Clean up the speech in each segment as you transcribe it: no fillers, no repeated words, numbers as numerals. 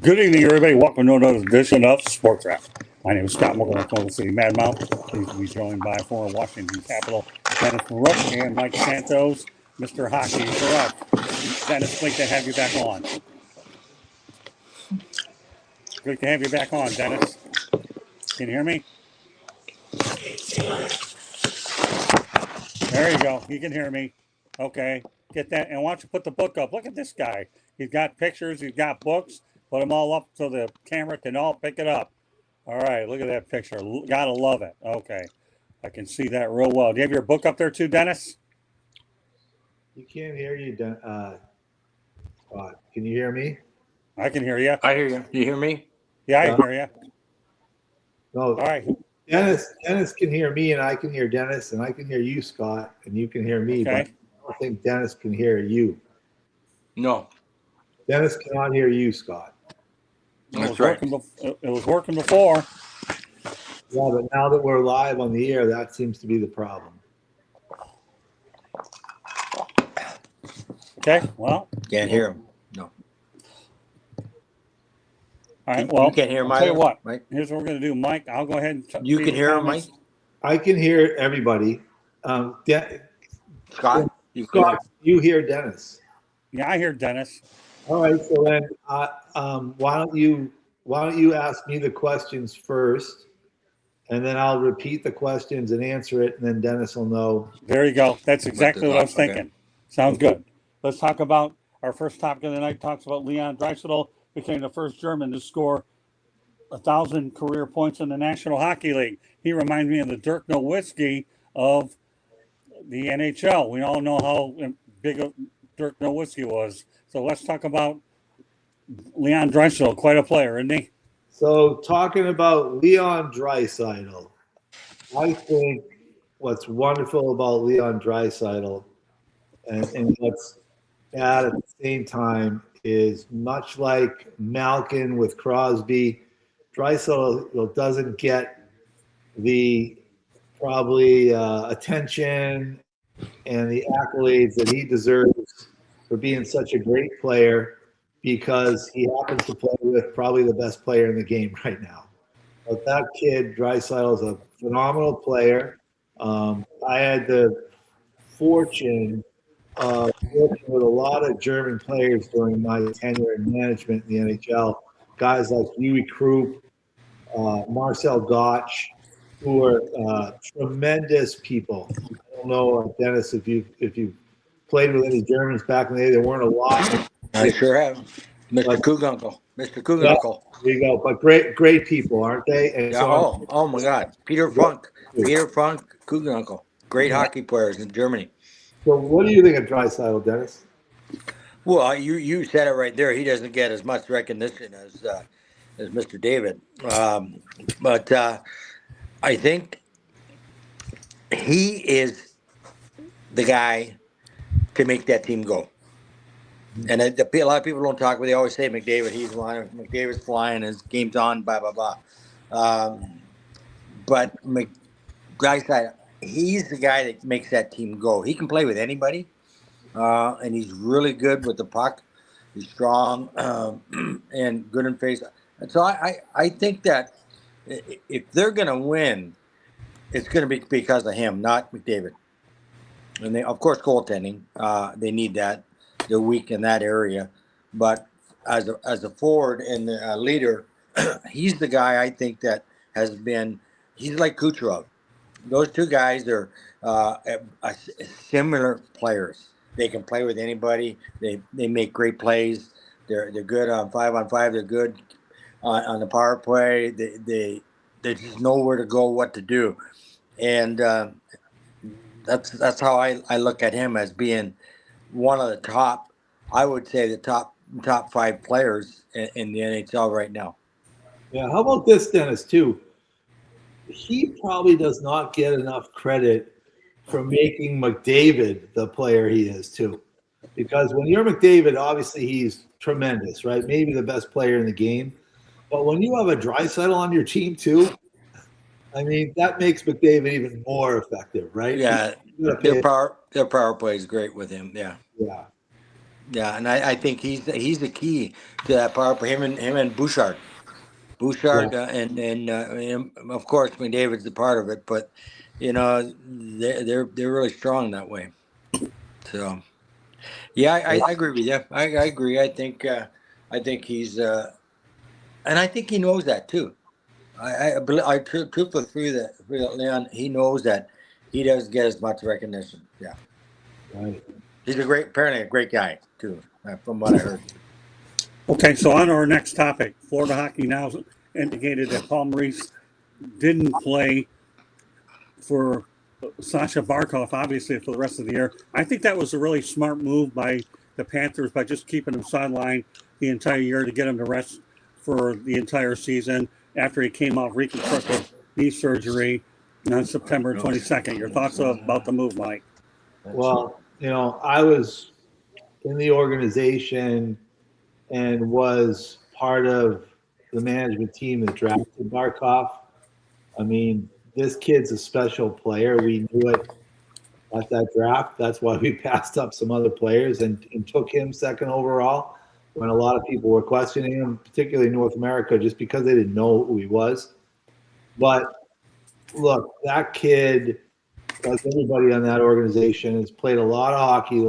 Good evening, everybody. Welcome to another edition of Sports Wrap. My name is Scott Morgan, Oklahoma City Madmouth. Pleased to be joined by former Washington Capital Dennis Maurice and Mike Santos, Mr. Hockey for Dennis, great to have you back on. Great to have you back on, Dennis. Can you hear me? There you go. You can hear me. Okay. Get that. And why don't you put the book up? Look at this guy. He's got pictures. He's got books. Put them all up so the camera can all pick it up. All right. Look at that picture. Gotta love it. Okay. I can see that real well. Do you have your book up there too, Dennis? You can't hear you, Scott. Can you hear me? I can hear you. I hear you. You hear me? Yeah, I hear you. No. All right. Dennis can hear me, and I can hear Dennis, and I can hear you, Scott, and you can hear me. Okay. But I don't think Dennis can hear you. No. Dennis cannot hear you, Scott. That's right. It was working before. Yeah, but now that we're live on the air, that seems to be the problem. Okay. Well. Can't hear him. No. All right. Well, you can't hear I'll tell you what. Mike? Here's what we're going to do, Mike. I'll go ahead and. You can hear him, Mike? I can hear everybody. Scott? You hear Dennis. Yeah, I hear Dennis. All right. So then, why don't you ask me the questions first, and then I'll repeat the questions and answer it, and then Dennis will know. There you go. That's exactly what I was thinking. Okay. Sounds good. Let's talk about our first topic of the night. Talks about Leon Draisaitl became the first German to score 1,000 career points in the National Hockey League. He reminds me of the Dirk Nowitzki of the NHL. We all know how big a Dirk Nowitzki was. So let's talk about Leon Draisaitl. Quite a player, isn't he? So talking about Leon Draisaitl, I think what's wonderful about Leon Draisaitl and what's bad at the same time is much like Malkin with Crosby, Draisaitl doesn't get the probably attention and the accolades that he deserves for being such a great player because he happens to play with probably the best player in the game right now. But that kid, Draisaitl, is a phenomenal player. I had the fortune of working with a lot of German players during my tenure in management in the NHL. Guys like Uwe Krupp, Marcel Gottsch, who are tremendous people. I don't know, Dennis, if you played with any Germans back in the day. There weren't a lot. I sure have. Mr. Kugunkel. Mr. Kugunkel. Yeah, there you go. But great people, aren't they? And Yeah, so oh my God. Peter Funk, Kugunkel. Great hockey players in Germany. So what do you think of Draisaitl, Dennis? Well, you said it right there. He doesn't get as much recognition as Mr. David. But I think he is the guy to make that team go. And a lot of people don't talk, but they always say McDavid. He's flying. McDavid's flying. His game's on. Blah blah blah. But Draisaitl, he's the guy that makes that team go. He can play with anybody, and he's really good with the puck. He's strong and good in face. And so I think that if they're going to win, it's going to be because of him, not McDavid. And they, of course, goaltending. They need that. They're weak in that area, but as a forward and a leader, he's the guy I think that has been. He's like Kucherov. Those two guys are similar players. They can play with anybody. They make great plays. They're good on 5-on-5. They're good on the power play. They just know where to go, what to do, and that's how I look at him as being one of the top. I would say the top 5 players in the NHL right now. Yeah. How about this, Dennis? Too. He probably does not get enough credit for making McDavid the player he is too, because when you're McDavid, obviously he's tremendous, right? Maybe the best player in the game. But when you have a Draisaitl on your team too, I mean, that makes McDavid even more effective, right? Yeah, their power play is great with him. Yeah. Yeah. Yeah, and I think he's the key to that power play. Him and Bouchard, and of course McDavid's a part of it, but they're really strong that way. So yeah, I agree with you. I agree. I think he's and I think he knows that too. Truthfully for Leon, he knows that he doesn't get as much recognition. Yeah, Right. he's apparently a great guy too, from what I heard. Okay, so on to our next topic. Florida Hockey Now indicated that Paul Maurice didn't play for Sasha Barkov, obviously, for the rest of the year. I think that was a really smart move by the Panthers by just keeping him sidelined the entire year to get him to rest for the entire season after he came off reconstructive knee surgery on September 22nd. Your thoughts about the move, Mike? Well, I was in the organization and was part of the management team that drafted Barkov. I mean, this kid's a special player. We knew it at that draft. That's why we passed up some other players and took him second overall when a lot of people were questioning him, particularly in North America, just because they didn't know who he was. But look, that kid, like everybody on that organization, has played a lot of hockey,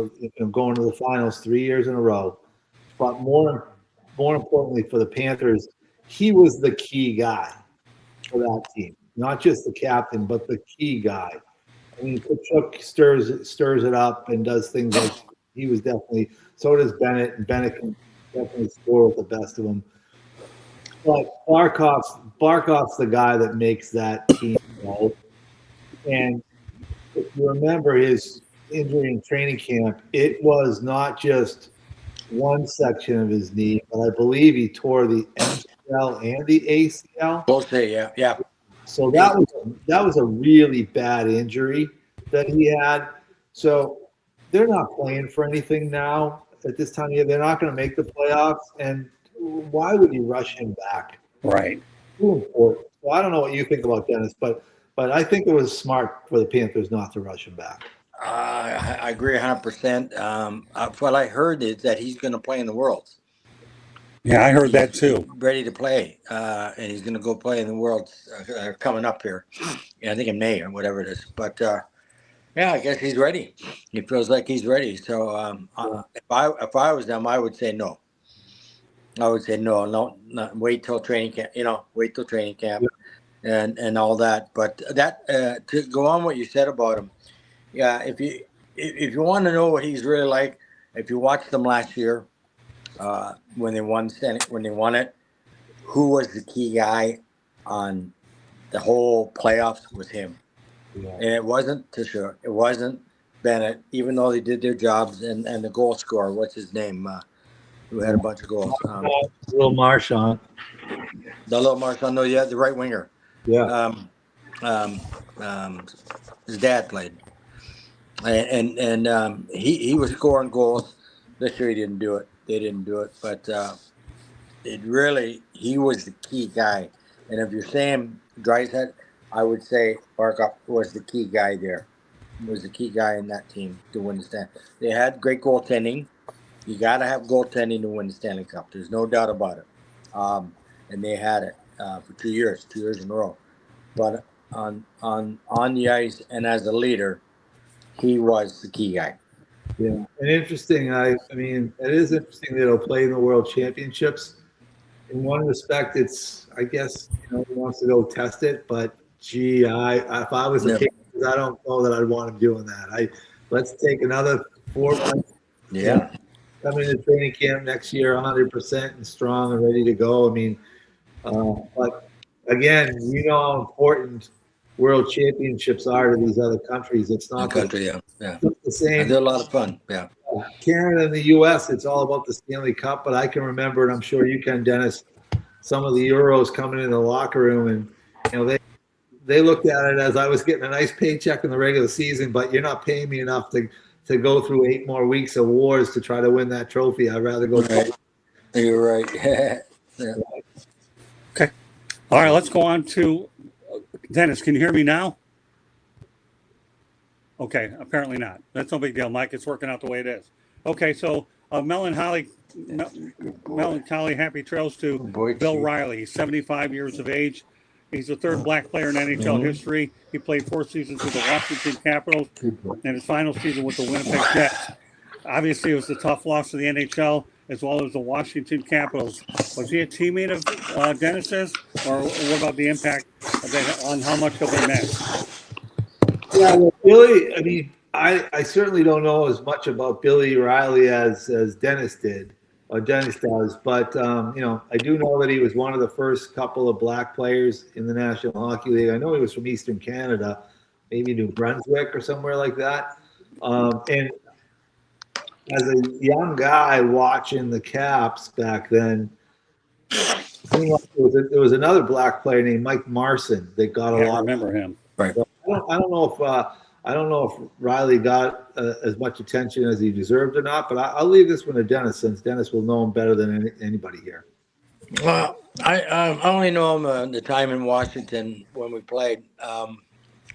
going to the finals 3 years in a row. But more importantly for the Panthers, he was the key guy for that team. Not just the captain, but the key guy. I mean, Kachuk stirs it up and does things like he was definitely. So does Bennett, and Bennett can definitely score with the best of them. But Barkov's the guy that makes that team go. And if you remember his injury in training camp, it was not just one section of his knee, but I believe he tore the MCL and the ACL. Both say, yeah. So that was a really bad injury that he had. So they're not playing for anything now at this time of year. They're not going to make the playoffs. And why would you rush him back? Right. Too important. So I don't know what you think about Dennis, but I think it was smart for the Panthers not to rush him back. I agree 100%. What I heard is that he's going to play in the Worlds. Yeah, I heard that too. Ready to play, and he's going to go play in the Worlds coming up here. Yeah, I think in May or whatever it is. But yeah, I guess he's ready. He feels like he's ready. So if I was them, I would say no. I would say no, wait till training camp. Wait till training camp, and all that. But that to go on what you said about him. Yeah, if you want to know what he's really like, if you watched them last year, when they won it, who was the key guy on the whole playoffs was him. Yeah. And it wasn't Tisha, it wasn't Bennett, even though they did their jobs, and the goal scorer, what's his name, who had a bunch of goals. Little Marchand. The little Marchand, no, yeah, the right winger. Yeah. His dad played. And he was scoring goals. This year he didn't do it. They didn't do it, but he was the key guy. And if you're saying Drysdale, I would say Barkov was the key guy there. He was the key guy in that team to win the Stanley. They had great goaltending. You got to have goaltending to win the Stanley Cup. There's no doubt about it. And they had it for 2 years in a row. But on the ice and as a leader, he was the key guy. Yeah, and interesting. I mean, it is interesting that he'll play in the World Championships. In one respect, it's, I guess, he wants to go test it. But gee, if I was the Panthers, I don't know that I'd want him doing that. Let's take another 4 months. Yeah. Come into training camp next year, 100% and strong and ready to go. I mean, but again, how important World Championships are to these other countries. It's not the same. They're a lot of fun. Yeah. Canada and the U.S., it's all about the Stanley Cup. But I can remember, and I'm sure you can, Dennis, some of the Euros coming in the locker room, and they looked at it as I was getting a nice paycheck in the regular season, but you're not paying me enough to go through 8 more weeks of wars to try to win that trophy. I'd rather go. Right. You're right. Yeah. Okay. All right, let's go on to Dennis. Can you hear me now? Okay, apparently not. That's no big deal, Mike. It's working out the way it is. Okay, so melancholy happy trails to Boy, Bill gee. Riley. He's 75 years of age. He's the third black player in NHL history. He played 4 seasons with the Washington Capitals and his final season with the Winnipeg Jets. Obviously, it was a tough loss to the NHL as well as the Washington Capitals. Was he a teammate of Dennis's, or what about the impact on how much he'll be missed? Yeah, well, Billy. I mean, I certainly don't know as much about Billy Riley as Dennis did, or Dennis does. But I do know that he was one of the first couple of black players in the National Hockey League. I know he was from Eastern Canada, maybe New Brunswick or somewhere like that. And as a young guy watching the Caps back then, there was another black player named Mike Marson that got a lot. I remember him. Right. So I don't know if Riley got as much attention as he deserved or not. But I'll leave this one to Dennis, since Dennis will know him better than anybody here. Well, I only know him the time in Washington when we played,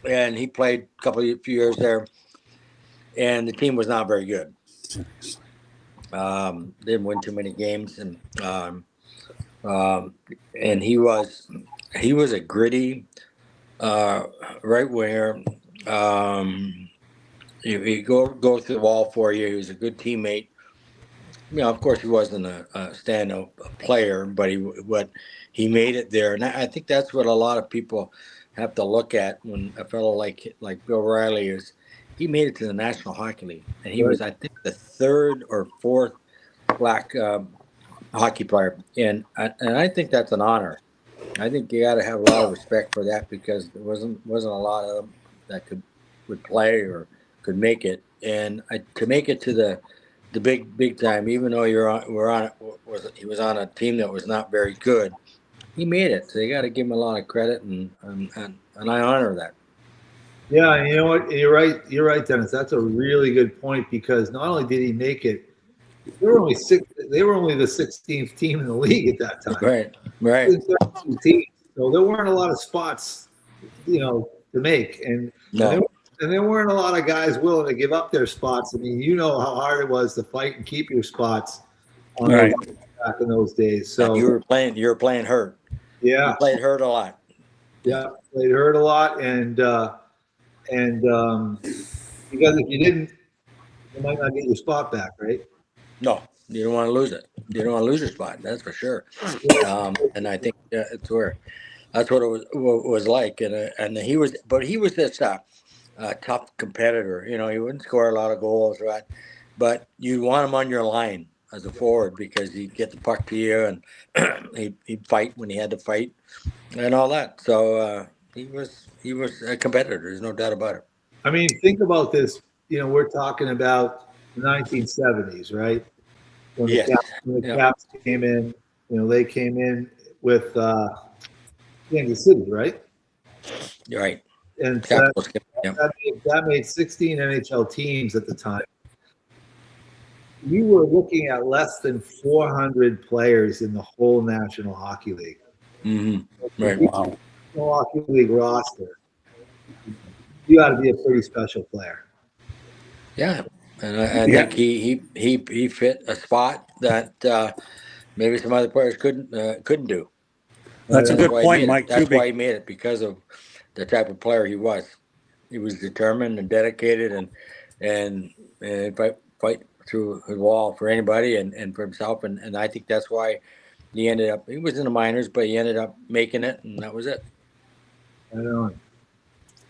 and he played a few years there, and the team was not very good. Didn't win too many games, and he was a gritty right winger. He go through the wall for you. He was a good teammate. Of course, he wasn't a standout player, but he made it there, and I think that's what a lot of people have to look at when a fellow like Bill Riley is. He made it to the National Hockey League, and he was, I think, the third or fourth black hockey player, and I think that's an honor. I think you got to have a lot of respect for that, because there wasn't a lot of them that would play or could make it, and to make it to the big time, even though he was on a team that was not very good, he made it. So you got to give him a lot of credit, and I honor that. Yeah, and you know what? You're right, Dennis. That's a really good point, because not only did he make it, they were only the 16th team in the league at that time. Right. So there weren't a lot of spots, to make, and there weren't a lot of guys willing to give up their spots. I mean, you know how hard it was to fight and keep your spots back in those days. So you were playing hurt. Yeah, you played hurt a lot. Yeah, played hurt a lot, and because if you didn't, you might not get your spot back, right? No, you don't want to lose it. You don't want to lose your spot. That's for sure. And I think that's what it was like. And he was this tough competitor. He wouldn't score a lot of goals, right? But you want him on your line as a forward, because he'd get the puck to you, and he'd fight when he had to fight, and all that. So he was a competitor. There's no doubt about it. I mean, think about this. We're talking about the 1970s, right? When the Caps came in, they came in with Kansas City, right? You're right. And that made 16 NHL teams at the time. We were looking at less than 400 players in the whole National Hockey League. Mm-hmm. Right. Wow. National Hockey League roster. You got to be a pretty special player. Yeah, and I think he fit a spot that maybe some other players couldn't do. That's a good point, Mike. That's why he made it, because of the type of player he was. He was determined and dedicated, and fight through the wall for anybody and for himself. And I think that's why he was in the minors, but he ended up making it, and that was it. Right on.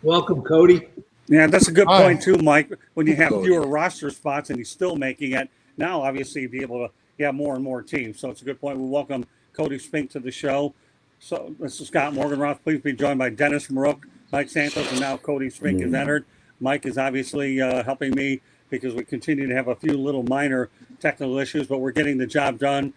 Welcome, Cody. Yeah, that's a good point too, Mike. When you have fewer roster spots and he's still making it, now obviously you'll be able to have more and more teams. So it's a good point. We welcome Cody Spink to the show. So this is Scott Morganroth. Please be joined by Dennis Marook, Mike Santos, and now Cody Spink is entered. Mike is obviously helping me because we continue to have a few little minor technical issues, but we're getting the job done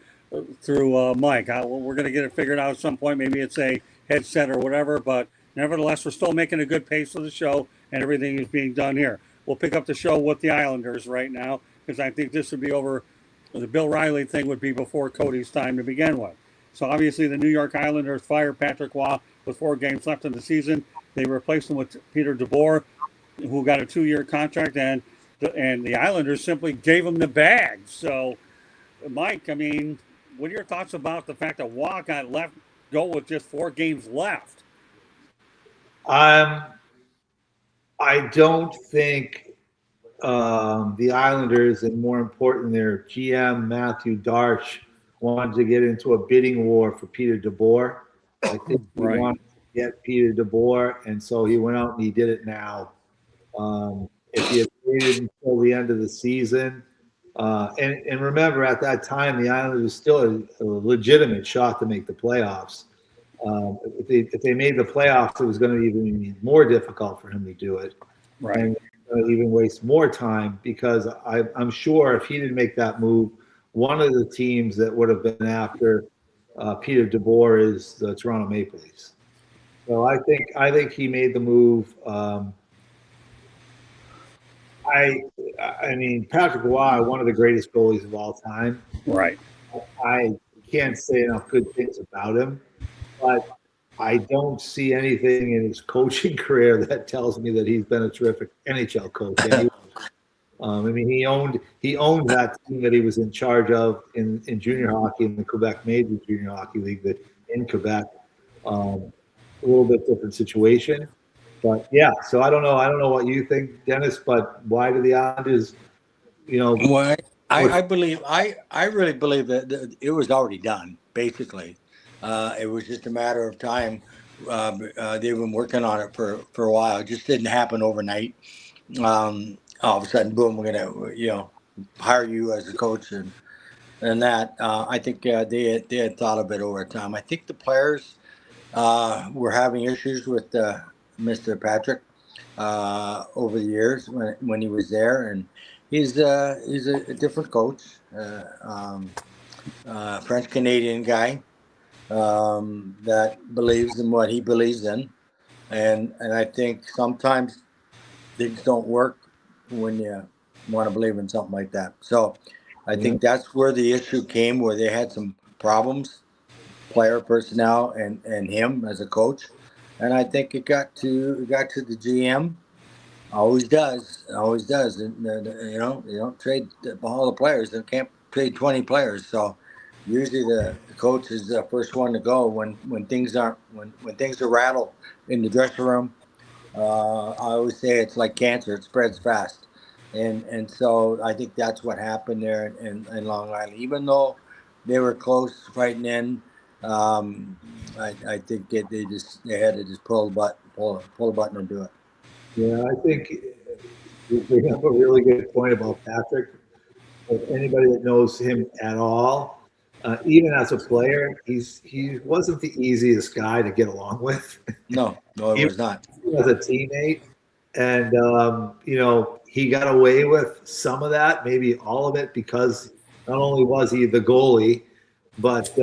through Mike. We're going to get it figured out at some point. Maybe it's a headset or whatever, but nevertheless, we're still making a good pace of the show, and everything is being done here. We'll pick up the show with the Islanders right now, because I think this would be over. The Bill Riley thing would be before Cody's time to begin with. So obviously the New York Islanders fired Patrick Waugh with 4 games left in the season. They replaced him with Peter DeBoer, who got a 2-year contract, and and the Islanders simply gave him the bag. So, Mike, I mean, what are your thoughts about the fact that Waugh got left go with just 4 games left? I don't think the Islanders, and more important, their GM Matthew Darch wanted to get into a bidding war for Peter DeBoer. I think he Right. wanted to get Peter DeBoer, and so he went out and he did it now. If he had waited until the end of the season, and remember at that time the Islanders was still a legitimate shot to make the playoffs. If they made the playoffs, it was going to even be more difficult for him to do it. Right. And even waste more time, because I'm sure if he didn't make that move, one of the teams that would have been after Peter DeBoer is the Toronto Maple Leafs. So I think he made the move. I mean, Patrick Roy, one of the greatest goalies of all time. Right. I can't say enough good things about him, but I don't see anything in his coaching career that tells me that he's been a terrific NHL coach. Anyway. I mean, he owned that team that he was in charge of in junior hockey in the Quebec Major Junior Hockey League in Quebec. A little bit different situation, but yeah. So I don't know what you think, Dennis. But why do the Islanders, Well, I really believe that it was already done. Basically, it was just a matter of time. They've been working on it for a while. It just didn't happen overnight. All of a sudden, boom, we're gonna hire you as a coach and that. I think they had thought of it over time. I think the players were having issues with Mr. Patrick over the years when he was there, and he's a different coach, French Canadian guy that believes in what he believes in, and I think sometimes things don't work when you want to believe in something like that. So I think that's where the issue came, where they had some problems, player personnel and him as a coach, and I think it got to the GM. Always does. And, you don't trade all the players. They can't trade 20 players. So usually the coach is the first one to go when things are rattled in the dressing room. I always say it's like cancer; it spreads fast, and so I think that's what happened there in Long Island. Even though they were close fighting in, I think they had to just pull a button and do it. Yeah, I think you have a really good point about Patrick. But anybody that knows him at all, even as a player, he wasn't the easiest guy to get along with. No, it was not. As a teammate, and he got away with some of that, maybe all of it, because not only was he the goalie, but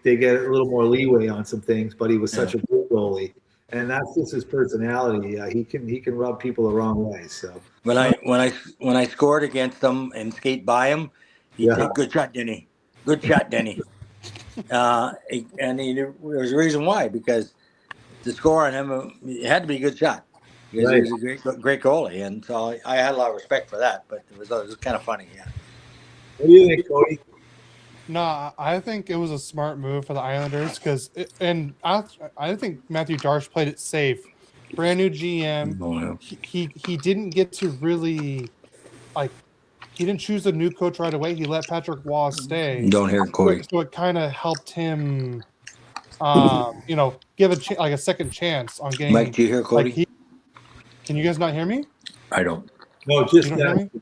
they get a little more leeway on some things. But he was such a good goalie. And that's just his personality. He can rub people the wrong way. So when I scored against him and skate by him, he said, "Good shot, Denny. Good shot, Denny." And there was a reason why, because to score on him, it had to be a good shot. Because he was a great goalie, and so I had a lot of respect for that. But it was kind of funny, yeah. What do you think, Cody? No, I think it was a smart move for the Islanders I think Matthew Darch played it safe. Brand new GM. He didn't get to really he didn't choose a new coach right away. He let Patrick Roy stay. Don't hear Cody. So it kind of helped him, give a second chance on getting. Mike, do you hear Cody? Can you guys not hear me? I don't. No, just you don't hear me.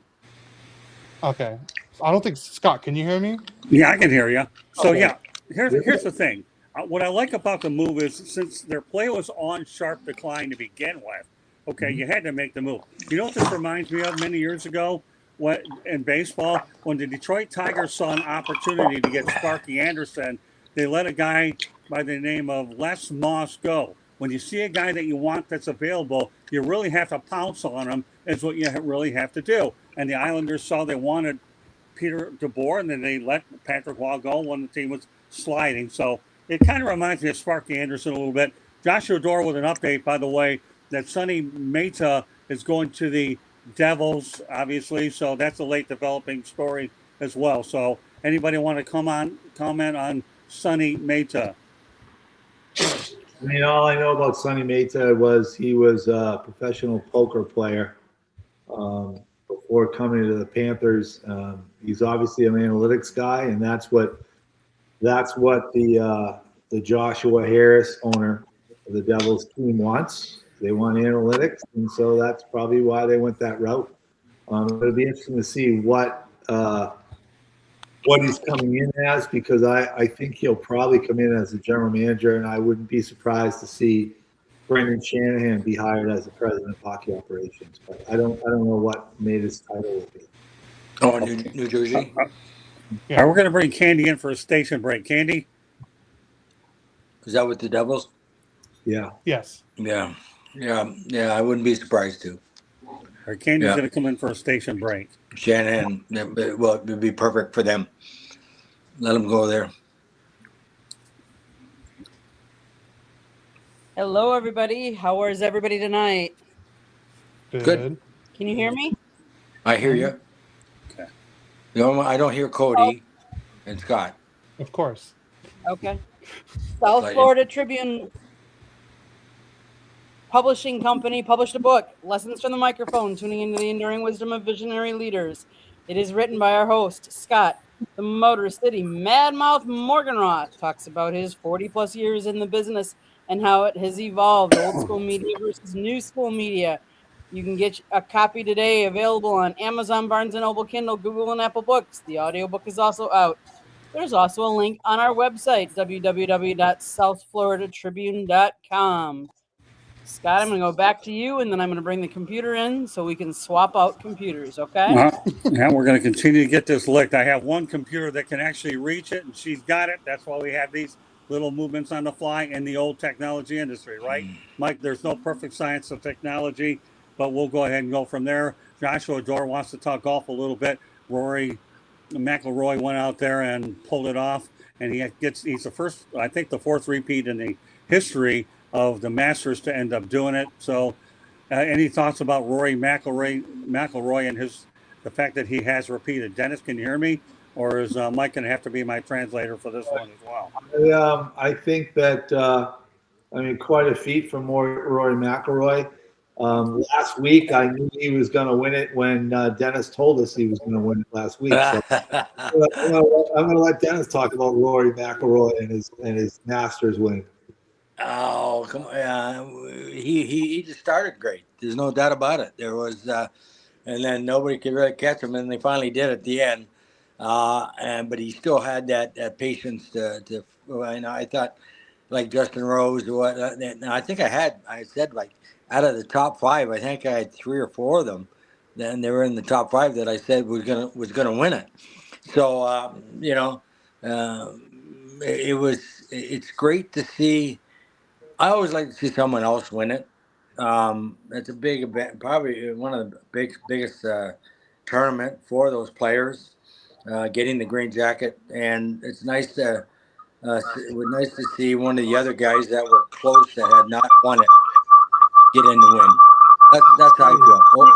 Okay. I don't think Scott. Can you hear me? Yeah, I can hear you. So okay. yeah, here's the thing. What I like about the move is, since their play was on sharp decline to begin with, okay, you had to make the move. You know what this reminds me of? Many years ago, in baseball, when the Detroit Tigers saw an opportunity to get Sparky Anderson, they let a guy by the name of Les Moss go. When you see a guy that you want that's available, you really have to pounce on him. Is what you really have to do. And the Islanders saw they wanted Peter DeBoer, and then they let Patrick Roy go when the team was sliding. So it kind of reminds me of Sparky Anderson a little bit. Joshua Dore with an update, by the way, that Sonny Mehta is going to the Devils, obviously. So that's a late developing story as well. So anybody want to comment on Sonny Mehta? I mean, all I know about Sonny Mehta was he was a professional poker player before coming to the Panthers. He's obviously an analytics guy, and that's what the Joshua Harris owner of the Devils team wants. They want analytics, and so that's probably why they went that route. It'll be interesting to see what he's coming in as, because I think he'll probably come in as a general manager, and I wouldn't be surprised to see Brendan Shanahan be hired as the president of hockey operations. But I don't know what made his title will be. Oh, New Jersey. Yeah. We're going to bring Candy in for a station break. Candy? Is that with the Devils? Yeah. Yes. Yeah. I wouldn't be surprised to. Or Candy's going to come in for a station break. Shanahan, well, it would be perfect for them. Let them go there. Hello, everybody. How is everybody tonight? Good. Can you hear me? I hear you. Okay. I don't hear Cody and Scott. Of course. Okay. South Florida Tribune Publishing Company published a book, Lessons from the Microphone, Tuning into the Enduring Wisdom of Visionary Leaders. It is written by our host, Scott, the Motor City Madmouth Morganroth, talks about his 40-plus years in the business and how it has evolved, old school media versus new school media. You can get a copy today, available on Amazon, Barnes & Noble, Kindle, Google, and Apple Books. The audiobook is also out. There's also a link on our website, www.southfloridatribune.com. Scott, I'm going to go back to you, and then I'm going to bring the computer in so we can swap out computers, okay? Yeah, we're going to continue to get this licked. I have one computer that can actually reach it, and she's got it. That's why we have these little movements on the fly in the old technology industry, right? Mike, there's no perfect science of technology, but we'll go ahead and go from there. Joshua Dorr wants to talk golf a little bit. Rory McIlroy went out there and pulled it off, and he's the first, I think the fourth repeat in the history of the Masters to end up doing it. So any thoughts about Rory McIlroy and the fact that he has repeated? Dennis, can you hear me? Or is Mike going to have to be my translator for this one as well? I think that, quite a feat from Rory McIlroy. Last week, I knew he was going to win it when Dennis told us he was going to win it last week. So I'm going to let Dennis talk about Rory McIlroy and his Masters win. Oh, come on! He just started great. There's no doubt about it. There was, and then nobody could really catch him, and they finally did at the end. But he still had that patience to. I thought, like Justin Rose, I think I said like out of the top five, I think I had 3 or 4 of them. Then they were in the top 5 that I said was gonna win it. So it's great to see. I always like to see someone else win it. It's a big event, probably one of the biggest tournament for those players, getting the green jacket, and it's nice to see one of the other guys that were close that had not won it get in the win. That's how I feel. Oh.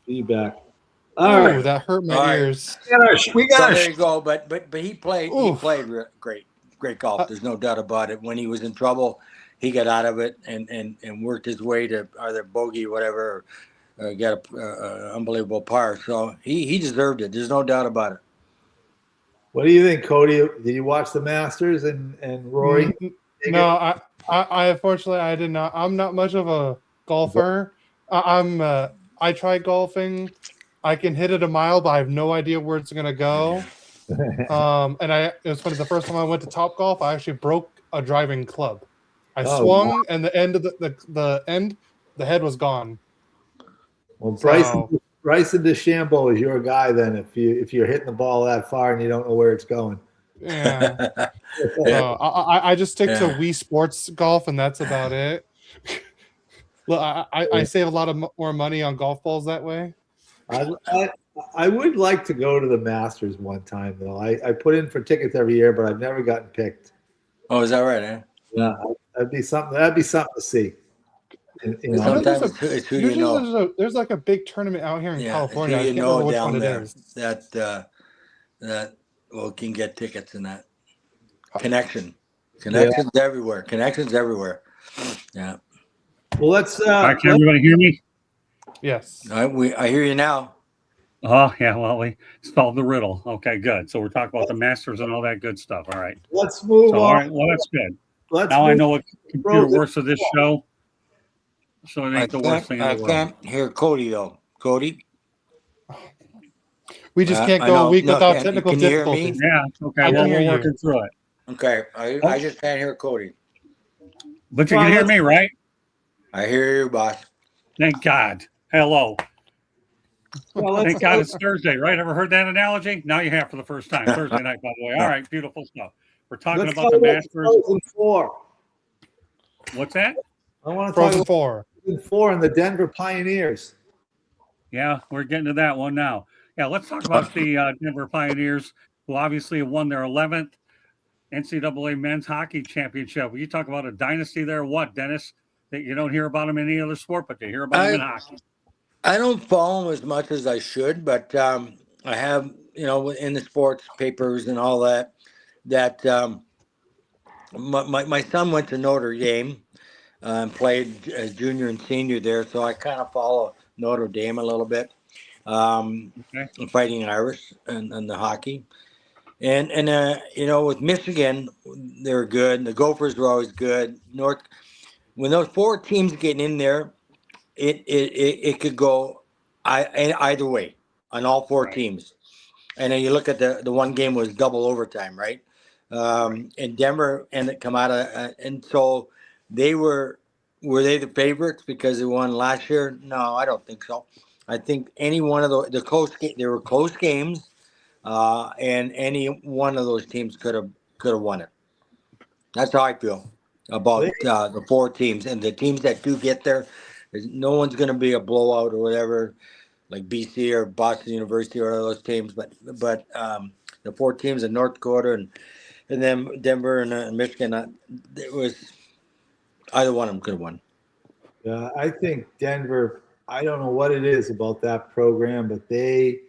Feedback. All right, that hurt my ears. We got there you go. But he played. Oof. He played great golf. There's no doubt about it. When he was in trouble, he got out of it and worked his way to either bogey, whatever, or got a unbelievable par. So he deserved it. There's no doubt about it. What do you think, Cody? Did you watch the Masters and Rory? No, I unfortunately I did not. I'm not much of a golfer. I tried golfing. I can hit it a mile, but I have no idea where it's gonna go. It was funny. The first time I went to Topgolf, I actually broke a driving club. I swung, and the end of the head was gone. Well, Bryson DeChambeau is your guy then. If you're hitting the ball that far and you don't know where it's going. Yeah. I just stick to Wii Sports Golf, and that's about it. Look, I save a lot of more money on golf balls that way. I would like to go to the Masters one time though. I put in for tickets every year, but I've never gotten picked. Oh, is that right? Eh? Yeah, that'd be something. That'd be something to see. You know, Sometimes there's it's who you usually know. there's like a big tournament out here in Yeah, it's California. who I you can't remember know which down one it there is. that well can get tickets and that connection. yeah. Connections everywhere. Connections everywhere. Yeah. Well, let's All right, can everybody hear me? Yes. I hear you now. Oh, yeah, well, we solved the riddle. Okay, good. So we're talking about the Masters and all that good stuff. All right. let's move So, all on. right, well, that's good. Let's Now I move know what computer Frozen works for this show, so it ain't the worst thing in I the world. can't hear Cody though. Cody, We just can't I go a know. week No, without technical can you hear me? difficulties. Yeah, okay, I can well, hear we're you. working through it. Okay, I just can't hear Cody. But you Well, can hear let's- me, right? I hear you, boss. Thank God. Hello. Well, Thank God it's Thursday, right? Ever heard that analogy? Now you have for the first time. Thursday night, by the way. All right, beautiful stuff. We're talking let's about talk the about Masters. Frozen 4. What's that? I want to talk Frozen about 4. Frozen 4 and the Denver Pioneers. Yeah, we're getting to that one now. Yeah, let's talk about the Denver Pioneers, who obviously have won their 11th NCAA men's hockey championship. You talk about a dynasty there. What, Dennis? That you don't hear about them in any other sport, but you hear about them in hockey. I don't follow them as much as I should, but I have, in the sports papers and all that, that my son went to Notre Dame and played as junior and senior there, so I kind of follow Notre Dame a little bit. Okay. Fighting Irish and the hockey. And with Michigan, they were good. The Gophers were always good. When those four teams get in there, it could go either way on all four Right. teams. And then you look at the one game was double overtime, right? And Denver come out of and so they were they the favorites because they won last year? No, I don't think so. I think any one of the close there were close games, and any one of those teams could have won it. That's how I feel about the four teams and the teams that do get there. No one's going to be a blowout or whatever, like BC or Boston University or those teams. But the four teams in North Dakota and then Denver and Michigan, it was either one of them could have won. Yeah, I think Denver. I don't know what it is about that program, but they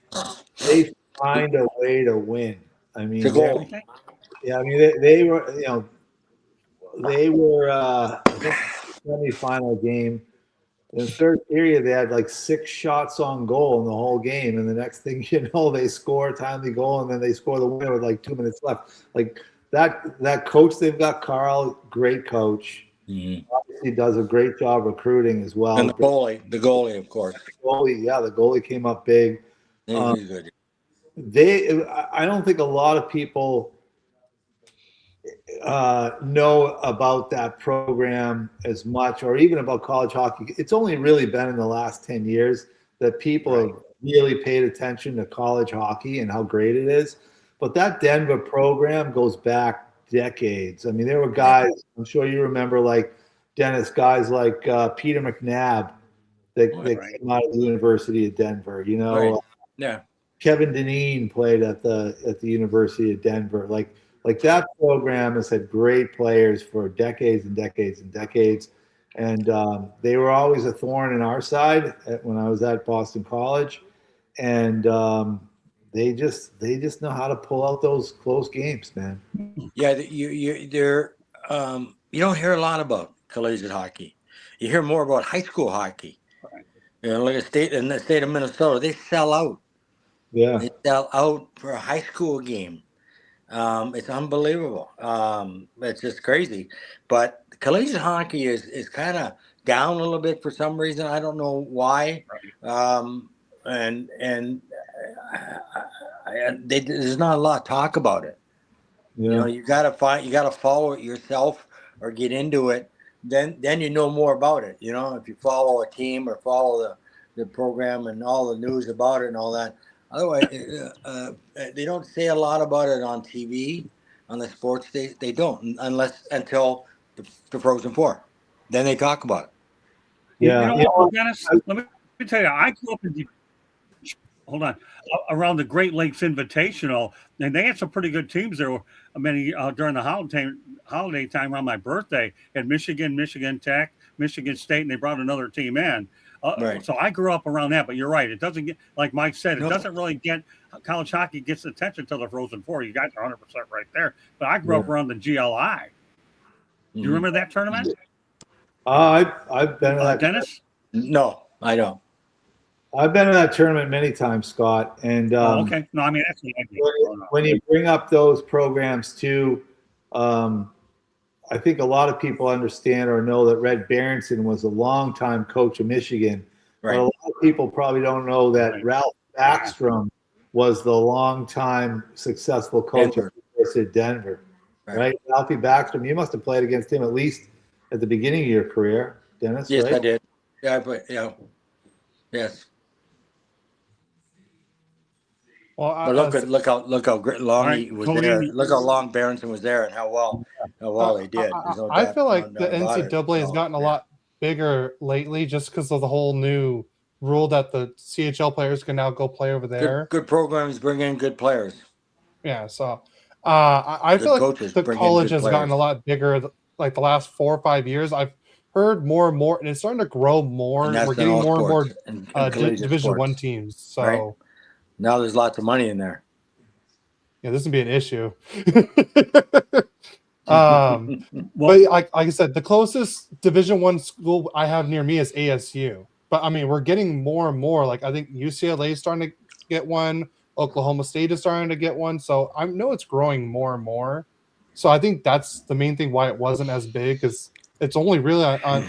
find a way to win. I mean, It's a goal. yeah, I mean they were they were I think semifinal game. In the third period, they had like 6 shots on goal in the whole game, and the next thing you know, they score a timely goal, and then they score the winner with like 2 minutes left. Like that coach they've got, Carl, great coach. Mm-hmm. Obviously, does a great job recruiting as well. And the goalie, of course. The goalie came up big. He's good. I don't think a lot of people know about that program as much, or even about college hockey. It's only really been in the last 10 years that people have really paid attention to college hockey and how great it is. But that Denver program goes back decades. I mean, there were guys, I'm sure you remember, like Dennis, guys like Peter McNabb that came out of the University of Denver. Yeah. Kevin Dineen played at the University of Denver. Like that program has had great players for decades and decades and decades, and they were always a thorn in our side when I was at Boston College, and they just know how to pull out those close games, man. Yeah, you don't hear a lot about collegiate hockey. You hear more about high school hockey. Like in the state of Minnesota, they sell out. Yeah, They sell out for a high school game. It's unbelievable. It's just crazy. But collegiate hockey is kind of down a little bit for some reason. I don't know why. There's not a lot of talk about it. yeah. You gotta follow it yourself or get into it. Then you know more about it. If you follow a team or follow the program and all the news about it and all that. Otherwise, they don't say a lot about it on TV, on the sports. They don't until the Frozen Four. Then they talk about it. Yeah. You know what, Dennis? Let me tell you, I grew up in around the Great Lakes Invitational, and they had some pretty good teams there. Many during the holiday time around my birthday, at Michigan Tech, Michigan State, and they brought another team in. Right. So I grew up around that, but you're right. It doesn't get, like Mike said, it No. doesn't really get, college hockey gets attention to the Frozen Four. You guys are 100% right there. But I grew up around the GLI. Do you remember that tournament? I've been to that. Dennis? No, I don't. I've been to that tournament many times, Scott. And okay. No, I mean, that's when you bring up those programs too, I think a lot of people understand or know that Red Berenson was a longtime coach of Michigan. Right. But a lot of people probably don't know that Right. Ralph Backstrom was the longtime successful coach Denver. of the University of Denver. Right? Ralphie Backstrom, you must have played against him at least at the beginning of your career, Dennis. Yes, right? I did. Yeah, but yeah. Yes. Well, But look how long Right, he was Cody. there. Look how long Berenson was there and how well they did. There's no I doubt- feel no like the doubt about it. NCAA has So, gotten a yeah. lot bigger lately just because of the whole new rule that the CHL players can now go play over there. Good programs bring in good players. Yeah, so I Good feel like coaches the bring in college good has gotten players. a lot bigger like the last 4 or 5 years. I've heard more and more, and it's starting to grow more. And that's We're in getting all more and more sports and collegiate Division sports. One teams. So Right. Now there's lots of money in there. yeah, this would be an issue. Well, But like I said, the closest Division One school I have near me is ASU. But I mean, we're getting more and more. Like I think UCLA is starting to get one. Oklahoma State is starting to get one. So I know it's growing more and more. So I think that's the main thing why it wasn't as big, because it's only really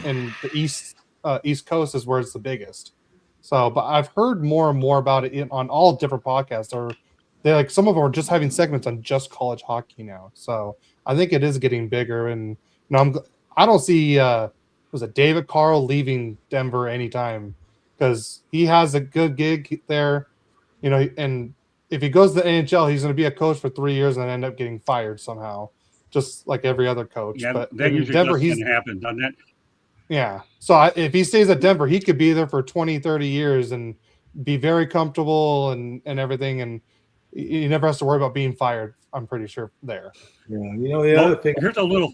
in the East Coast is where it's the biggest. So, but I've heard more and more about it on all different podcasts. Or they like some of them are just having segments on just college hockey now. So I think it is getting bigger. And I don't see was it David Carl leaving Denver anytime, because he has a good gig there, and if he goes to the NHL, he's going to be a coach for 3 years and then end up getting fired somehow, just like every other coach. yeah, But that in usually Denver, doesn't happen, doesn't it? yeah. So if he stays at Denver, he could be there for 20, 30 years and be very comfortable and everything. And he never has to worry about being fired, I'm pretty sure, there. Yeah, the other thing. Here's a little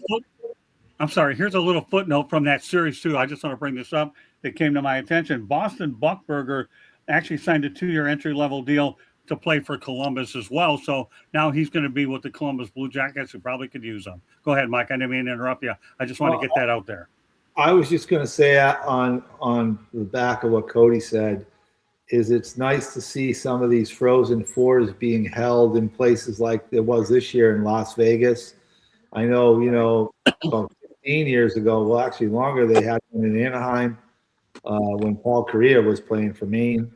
footnote from that series too. I just want to bring this up. That came to my attention. Boston Buckberger actually signed a 2-year entry-level deal to play for Columbus as well. So now he's going to be with the Columbus Blue Jackets, who probably could use him. Go ahead, Mike. I didn't mean to interrupt you. I just want to get that out there. I was just going to say on the back of what Cody said is it's nice to see some of these Frozen Fours being held in places like it was this year in Las Vegas. I know, about 15 years ago, well, actually longer, they had one in Anaheim when Paul Correa was playing for Maine.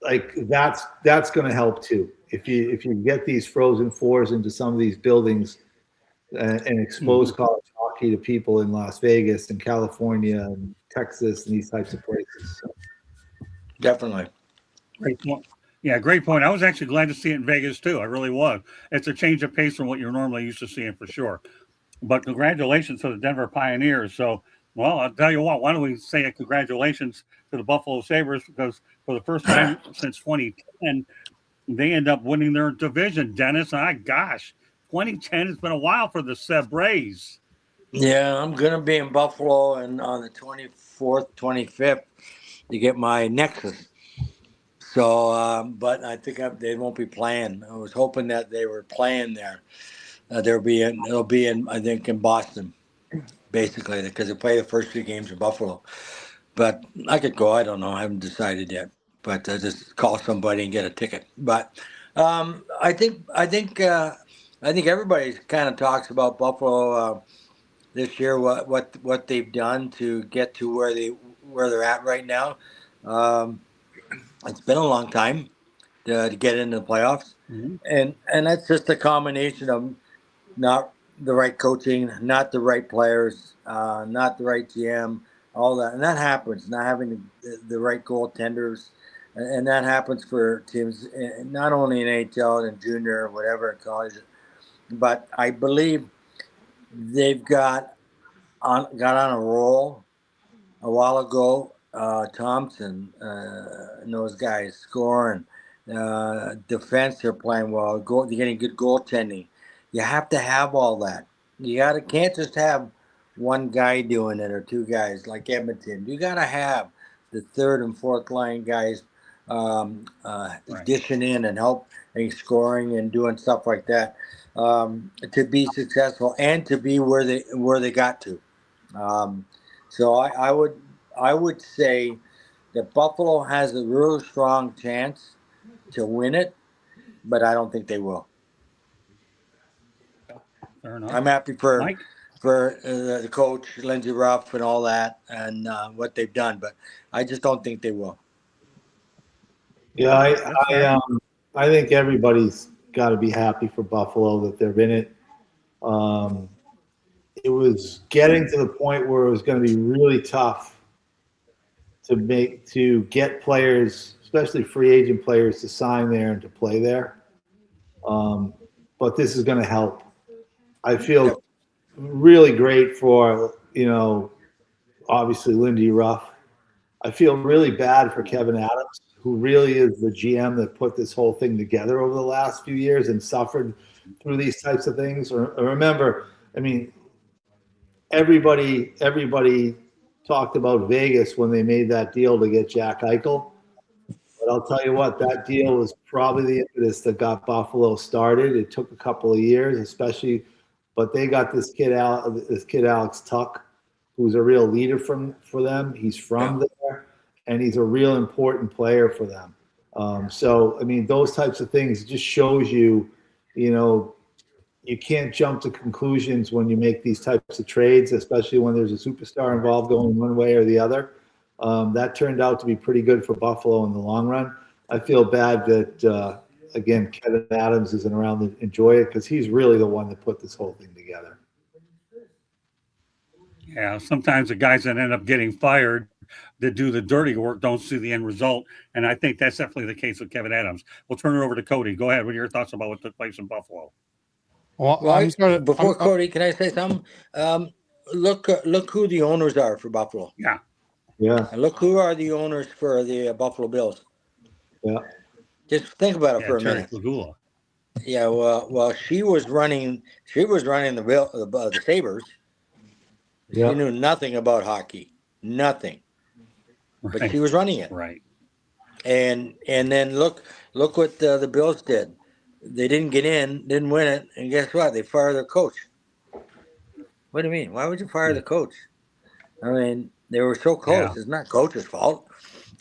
Like that's going to help too. If you get these Frozen Fours into some of these buildings and expose college hockey to people in Las Vegas and California and Texas and these types of places. So. Definitely. Great point. Yeah, great point. I was actually glad to see it in Vegas too. I really was. It's a change of pace from what you're normally used to seeing for sure. But congratulations to the Denver Pioneers. So, well, I'll tell you what, why don't we say a congratulations to the Buffalo Sabres, because for the first time since 2010, they end up winning their division, Dennis. Gosh, 2010 has been a while for the Sabres. Yeah, I'm going to be in Buffalo and on the 24th, 25th to get my Nexus. So, but I think they won't be playing. I was hoping that they were playing there. It'll be in I think in Boston, basically, because they play the first 3 games in Buffalo. But I could go. I don't know. I haven't decided yet. But just call somebody and get a ticket. But I think everybody kind of talks about Buffalo this year. What they've done to get to where they're at right now. It's been a long time to get into the playoffs, and that's just a combination of not the right coaching, not the right players, not the right GM, all that, and that happens. Not having the right goaltenders, and that happens for teams not only in NHL and junior or whatever in college, but I believe they've got on a roll a while ago. Thompson and those guys scoring, defense they're playing well, they're getting good goaltending. You have to have all that. Can't just have one guy doing it or two guys like Edmonton. You got to have the third and fourth line guys Right. dishing in and help and scoring and doing stuff like that to be successful and to be where they got to. So I would say that Buffalo has a real strong chance to win it, but I don't think they will. Fair enough. I'm happy for Mike? the coach Lindsey Ruff and all that and what they've done, but I just don't think they will. Yeah, That's fair. I think everybody's got to be happy for Buffalo that they're in it. It was getting to the point where it was going to be really tough to get players, especially free agent players, to sign there and to play there. But this is going to help. I feel really great for, obviously Lindy Ruff. I feel really bad for Kevin Adams, who really is the GM that put this whole thing together over the last few years and suffered through these types of things. Remember, I mean, everybody talked about Vegas when they made that deal to get Jack Eichel. But I'll tell you what, that deal was probably the impetus that got Buffalo started. It took a couple of years, especially, but they got this kid Alex Tuck, who's a real leader for them. He's from there, and he's a real important player for them. So, I mean, those types of things just shows you, you can't jump to conclusions when you make these types of trades, especially when there's a superstar involved going one way or the other. That turned out to be pretty good for Buffalo in the long run. I feel bad that, again, Kevin Adams isn't around to enjoy it because he's really the one that put this whole thing together. Yeah, sometimes the guys that end up getting fired that do the dirty work don't see the end result. And I think that's definitely the case with Kevin Adams. We'll turn it over to Cody. Go ahead. What are your thoughts about what took place in Buffalo? Well, Before Cody, can I say something? Look who the owners are for Buffalo. Yeah. Yeah. And look who are the owners for the Buffalo Bills. Yeah. Just think about it for a Terry minute. Pagula. Yeah, well, she was running the Sabres. Yeah. She knew nothing about hockey, nothing, but Right. she was running it. Right. And then look what the Bills did. They didn't get in, didn't win it, and guess what? They fired their coach. What do you mean? Why would you fire the coach? I mean, they were so close. Yeah. It's not coach's fault.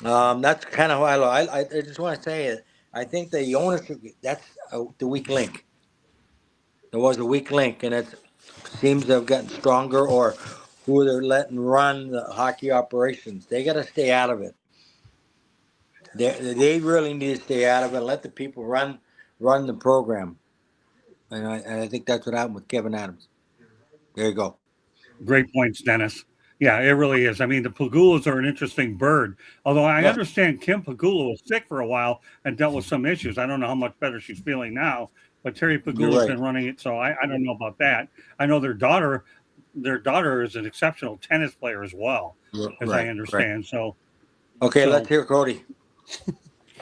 That's kind of how I just want to say it. I think the ownership, that's the weak link. There was a weak link, and it seems to have gotten stronger, or who they're letting run the hockey operations. They got to stay out of it. They really need to stay out of it and let the people run the program. And I think that's what happened with Kevin Adams. There you go. Great points, Dennis. Yeah, it really is. I mean, the Pagulas are an interesting bird. Although I understand Kim Pagula was sick for a while and dealt with some issues. I don't know how much better she's feeling now, but Terry Pagula's been running it, so I don't know about that. I know their daughter is an exceptional tennis player as well, as I understand. Right. So, let's hear Cody.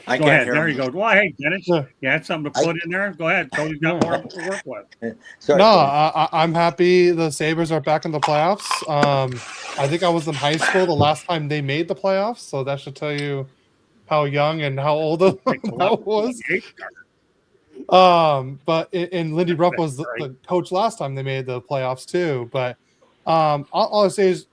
I go ahead. There you go. Well, hey, Dennis, you had something to put in there? Go ahead. Cody's got more to work with. Sorry, I'm happy the Sabres are back in the playoffs. I think I was in high school the last time they made the playoffs, so that should tell you how young and how old that was. But Lindy Ruff was the coach last time they made the playoffs too. But all I'll say is,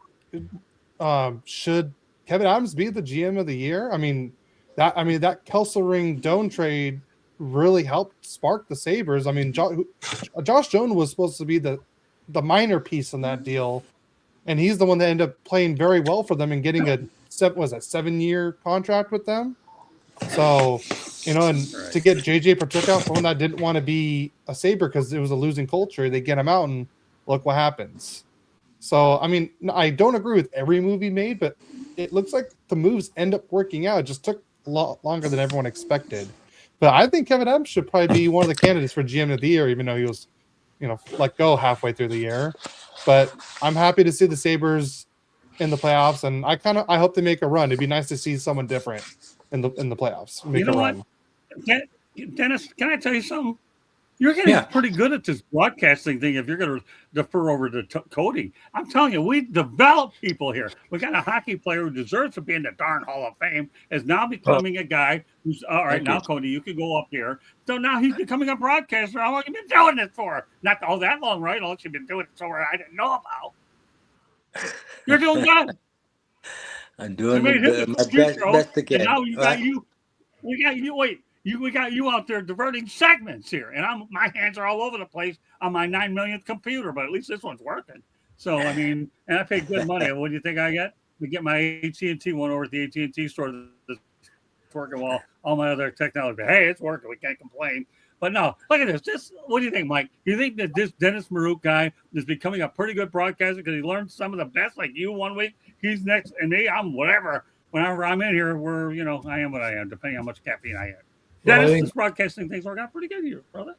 should Kevin Adams be the GM of the year? I mean, that Kesselring Doan trade really helped spark the Sabres. I mean, Josh Jones was supposed to be the minor piece in that deal, and he's the one that ended up playing very well for them and getting a 7-year contract with them. So, and to get JJ Paterka, someone that didn't want to be a Sabre because it was a losing culture, they get him out and look what happens. So, I mean, I don't agree with every move he made, but it looks like the moves end up working out. It just took a lot longer than everyone expected. But I think Kevin Adams should probably be one of the candidates for GM of the year, even though he was, let go halfway through the year. But I'm happy to see the Sabres in the playoffs, and I hope they make a run. It'd be nice to see someone different in the playoffs. Make a run. Dennis, can I tell you something? You're getting Yeah. pretty good at this broadcasting thing if you're going to defer over to Cody. I'm telling you, we develop people here. We got a hockey player who deserves to be in the darn Hall of Fame, is now becoming a guy who's, all right, now, Cody, you can go up here. So now he's becoming a broadcaster. How long have you been doing this for? Not all that long, right? Unless you've been doing it somewhere I didn't know about. You're doing good. I'm doing my best I can. And now you got you. We got you. Wait. We got you out there diverting segments here, and my hands are all over the place on my 9 millionth computer, but at least this one's working. So I mean, and I pay good money. What do you think I get? We get my AT&T one over at the AT&T store that's working while all my other technology. Hey, it's working. We can't complain. But no, look at this. What do you think, Mike? Do you think that this Dennis Marouk guy is becoming a pretty good broadcaster because he learned some of the best? Like you 1 week, he's next, and me, I'm whatever. Whenever I'm in here, I am what I am, depending on how much caffeine I have. Dennis, this broadcasting thing's working out pretty good here, brother.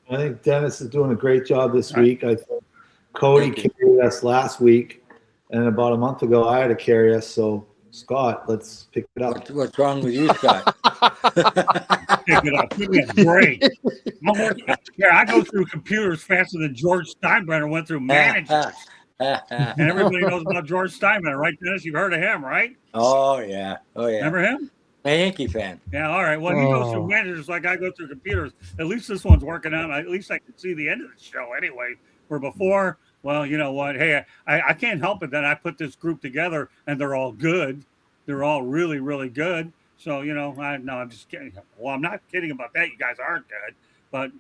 I think Dennis is doing a great job this week. I think Cody carried us last week, and about a month ago, I had to carry us. So, Scott, let's pick it up. What's wrong with you, Scott? Pick it up. It's great. I go through computers faster than George Steinbrenner went through managers. And everybody knows about George Steinbrenner, right, Dennis? You've heard of him, right? Oh, yeah. Remember him? A Yankee fan. Yeah, all right. Well, he goes through managers like I go through computers. At least this one's working out. At least I can see the end of the show anyway. Where before, well, you know what? Hey, I can't help it that I put this group together and they're all good. They're all really, really good. So, I'm just kidding. Well, I'm not kidding about that. You guys aren't good. But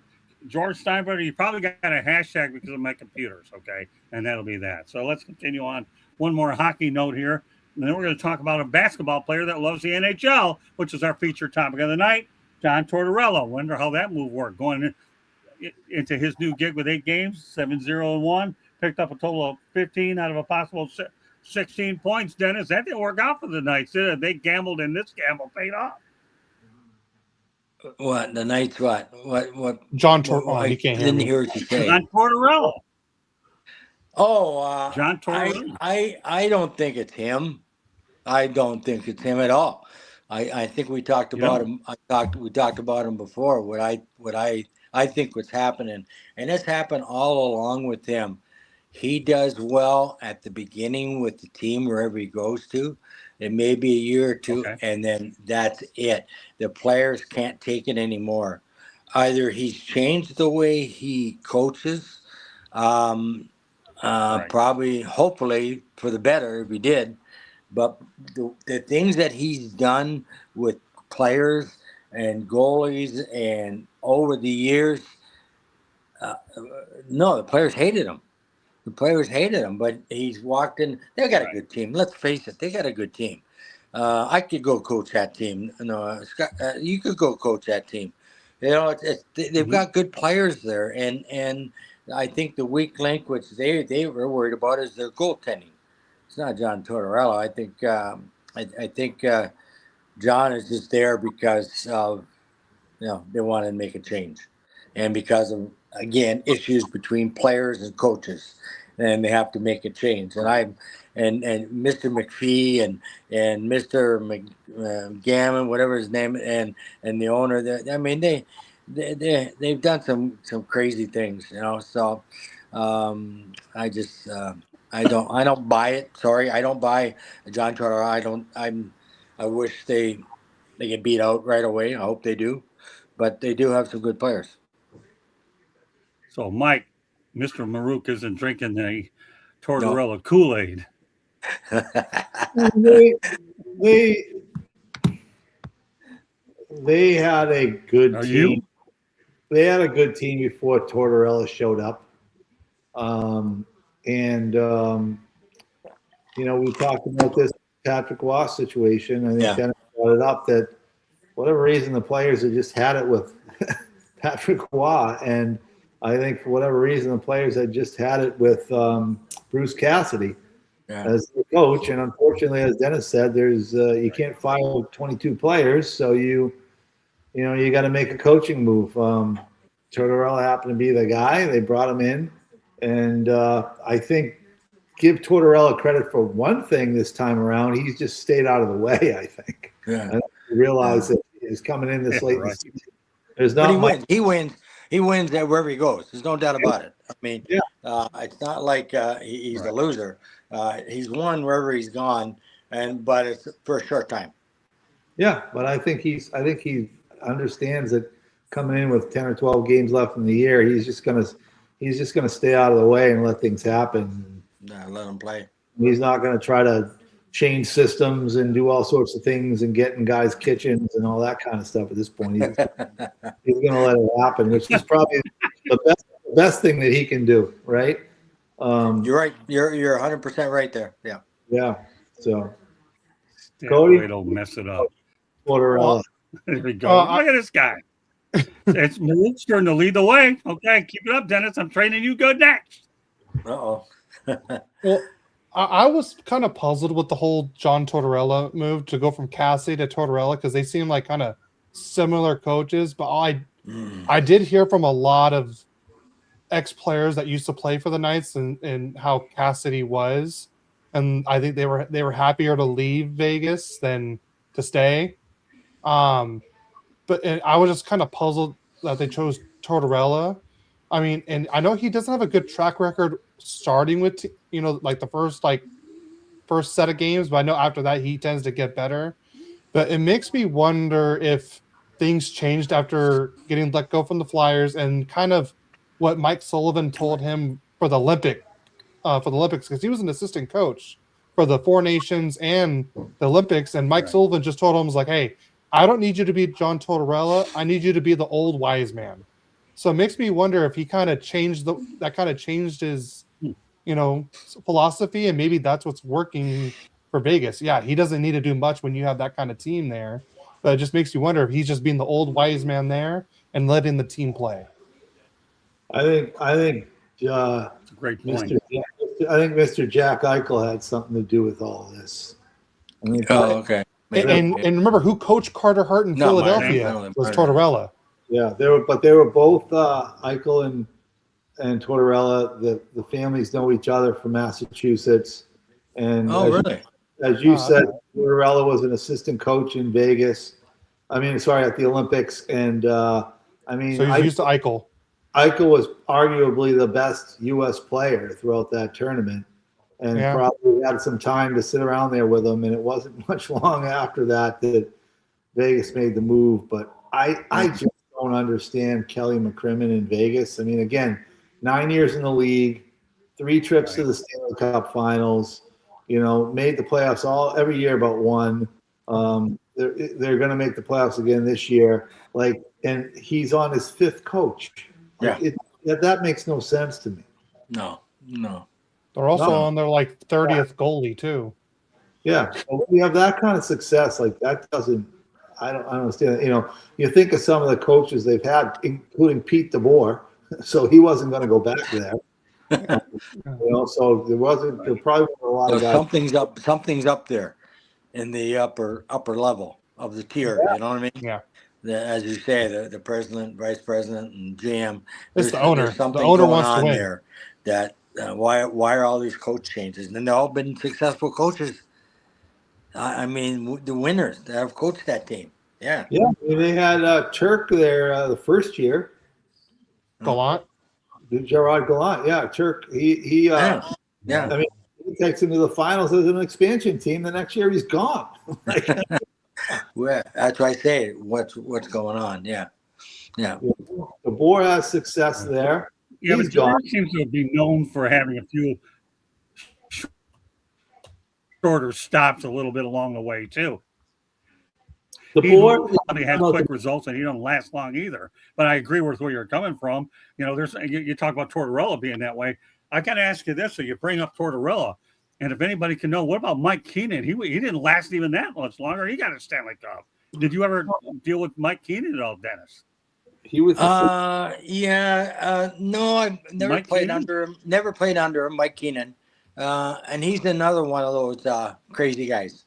George Steinbrenner, you probably got a hashtag because of my computers, okay? And that'll be that. So let's continue on. One more hockey note here. And then we're going to talk about a basketball player that loves the NHL, which is our featured topic of the night, John Tortorella. Wonder how that move worked. Going into his new gig with 8 games, 7-0-1, picked up a total of 15 out of a possible 16 points. Dennis, that didn't work out for the Knights, did it? They gambled, and this gamble paid off. What? The Knights what? What? John Tortorella. I didn't hear what you say. John Tortorella. Oh, John Tortorella. I don't think it's him. I don't think it's him at all. I think we talked about him. We talked about him before. What I think what's happening, and it's happened all along with him. He does well at the beginning with the team wherever he goes to. It may be a year or two, and then that's it. The players can't take it anymore. Either he's changed the way he coaches, probably, hopefully, for the better if he did. But the things that he's done with players and goalies and over the years, no, the players hated him. The players hated him, but he's walked in. They got a good team. Let's face it, they got a good team. I could go coach that team. No, Scott, you could go coach that team. They've got good players there, and I think the weak link, which they were worried about, is their goaltending. It's not John Tortorella. I think John is just there because of they want to make a change, and because of again issues between players and coaches, and they have to make a change. And Mr. McPhee and Mr. McGammon, whatever his name, and the owner. I mean they've done some crazy things, So I don't buy it. Sorry, I don't buy John Tortorella. I wish they get beat out right away. I hope they do, but they do have some good players. So, Mike, Mr. Marouk isn't drinking the Tortorella Kool-Aid. They had a good Are team. you? They had a good team before Tortorella showed up. We talked about this Patrick Waugh situation. I think Dennis brought it up that for whatever reason the players had just had it with Patrick Waugh, and I think for whatever reason the players had just had it with Bruce Cassidy as the coach. And unfortunately, as Dennis said, there's you can't fire 22 players, so you got to make a coaching move. Tortorella happened to be the guy. They brought him in. And I think give Tortorella credit for one thing this time around. He's just stayed out of the way, I think. Yeah. And realize that he's coming in this late in the season. There's not much. He wins. he wins wherever he goes. There's no doubt about it. I mean, Yeah. it's not like he's Right. a loser. He's won wherever he's gone, but it's for a short time. Yeah, but I think he understands that coming in with 10 or 12 games left in the year, he's just gonna stay out of the way and let things happen. Let him play. He's not gonna try to change systems and do all sorts of things and get in guys' kitchens and all that kind of stuff at this point. He's gonna let it happen, which is probably the best thing that he can do, right? You're right. You're 100% right there. Yeah. Yeah. So Yeah, Cody? Cody don't mess it up. Tortorella. There we go. Look at this guy. It's Maurice's turn to lead the way. Okay, keep it up, Dennis. I'm training you good next. Uh-oh. Well, I was kind of puzzled with the whole John Tortorella move to go from Cassidy to Tortorella because they seem like kind of similar coaches. But I did hear from a lot of ex-players that used to play for the Knights and how Cassidy was, and I think they were happier to leave Vegas than to stay. But I was just kind of puzzled that they chose Tortorella. I mean, and I know he doesn't have a good track record starting with, like the first set of games, but I know after that he tends to get better. But it makes me wonder if things changed after getting let go from the Flyers and kind of what Mike Sullivan told him for the Olympics, because he was an assistant coach for the Four Nations and the Olympics, and Mike Sullivan just told him, was like, hey, I don't need you to be John Tortorella. I need you to be the old wise man. So it makes me wonder if he kind of changed his, philosophy, and maybe that's what's working for Vegas. Yeah, he doesn't need to do much when you have that kind of team there, but it just makes you wonder if he's just being the old wise man there and letting the team play. I think That's a great point. Mr. Jack Eichel had something to do with all this. I mean, Okay. And remember who coached Carter Hart in Philadelphia was Tortorella. Yeah, they were both Eichel and Tortorella. The families know each other from Massachusetts. And really? As you said, Tortorella was an assistant coach in Vegas. At the Olympics. And so he's used to Eichel. Eichel was arguably the best U.S. player throughout that tournament, and probably had some time to sit around there with him. And it wasn't much long after that Vegas made the move. But I just don't understand Kelly McCrimmon in Vegas. Again, 9 years in the league, 3 trips to the Stanley Cup Finals. Made the playoffs every year but one. They're going to make the playoffs again this year. And he's on his 5th coach. That makes no sense to me. No. No. They're also on their 30th goalie too. Yeah, when you have that kind of success, that doesn't. I don't understand. You think of some of the coaches they've had, including Pete DeBoer, so he wasn't going to go back there. So there probably weren't a lot of guys. Something's up there in the upper level of the tier. You know what I mean? Yeah. As you say, the president, vice president, and GM. It's the owner. There's something the owner going wants on to win. there that why are all these coach changes? And they've all been successful coaches. The winners that have coached that team. Yeah. Yeah, they had Turk there the first year. Gallant. Gerard Gallant. Yeah, Turk. He he takes him to the finals as an expansion team. The next year he's gone. Well, that's why I say what's going on. Yeah. The Boer has success there. Yeah, He's but George gone. seems to be known for having a few shorter stops a little bit along the way too. The Boer He had quick results, and he don't last long either. But I agree with where you're coming from. There's you talk about Tortorella being that way. I got to ask you this: so you bring up Tortorella, and if anybody can know, what about Mike Keenan? He didn't last even that much longer. He got a Stanley Cup. Did you ever deal with Mike Keenan at all, Dennis? He was. No, I've never Mike played Keenan? under him. Never played under him, Mike Keenan. And he's another one of those crazy guys,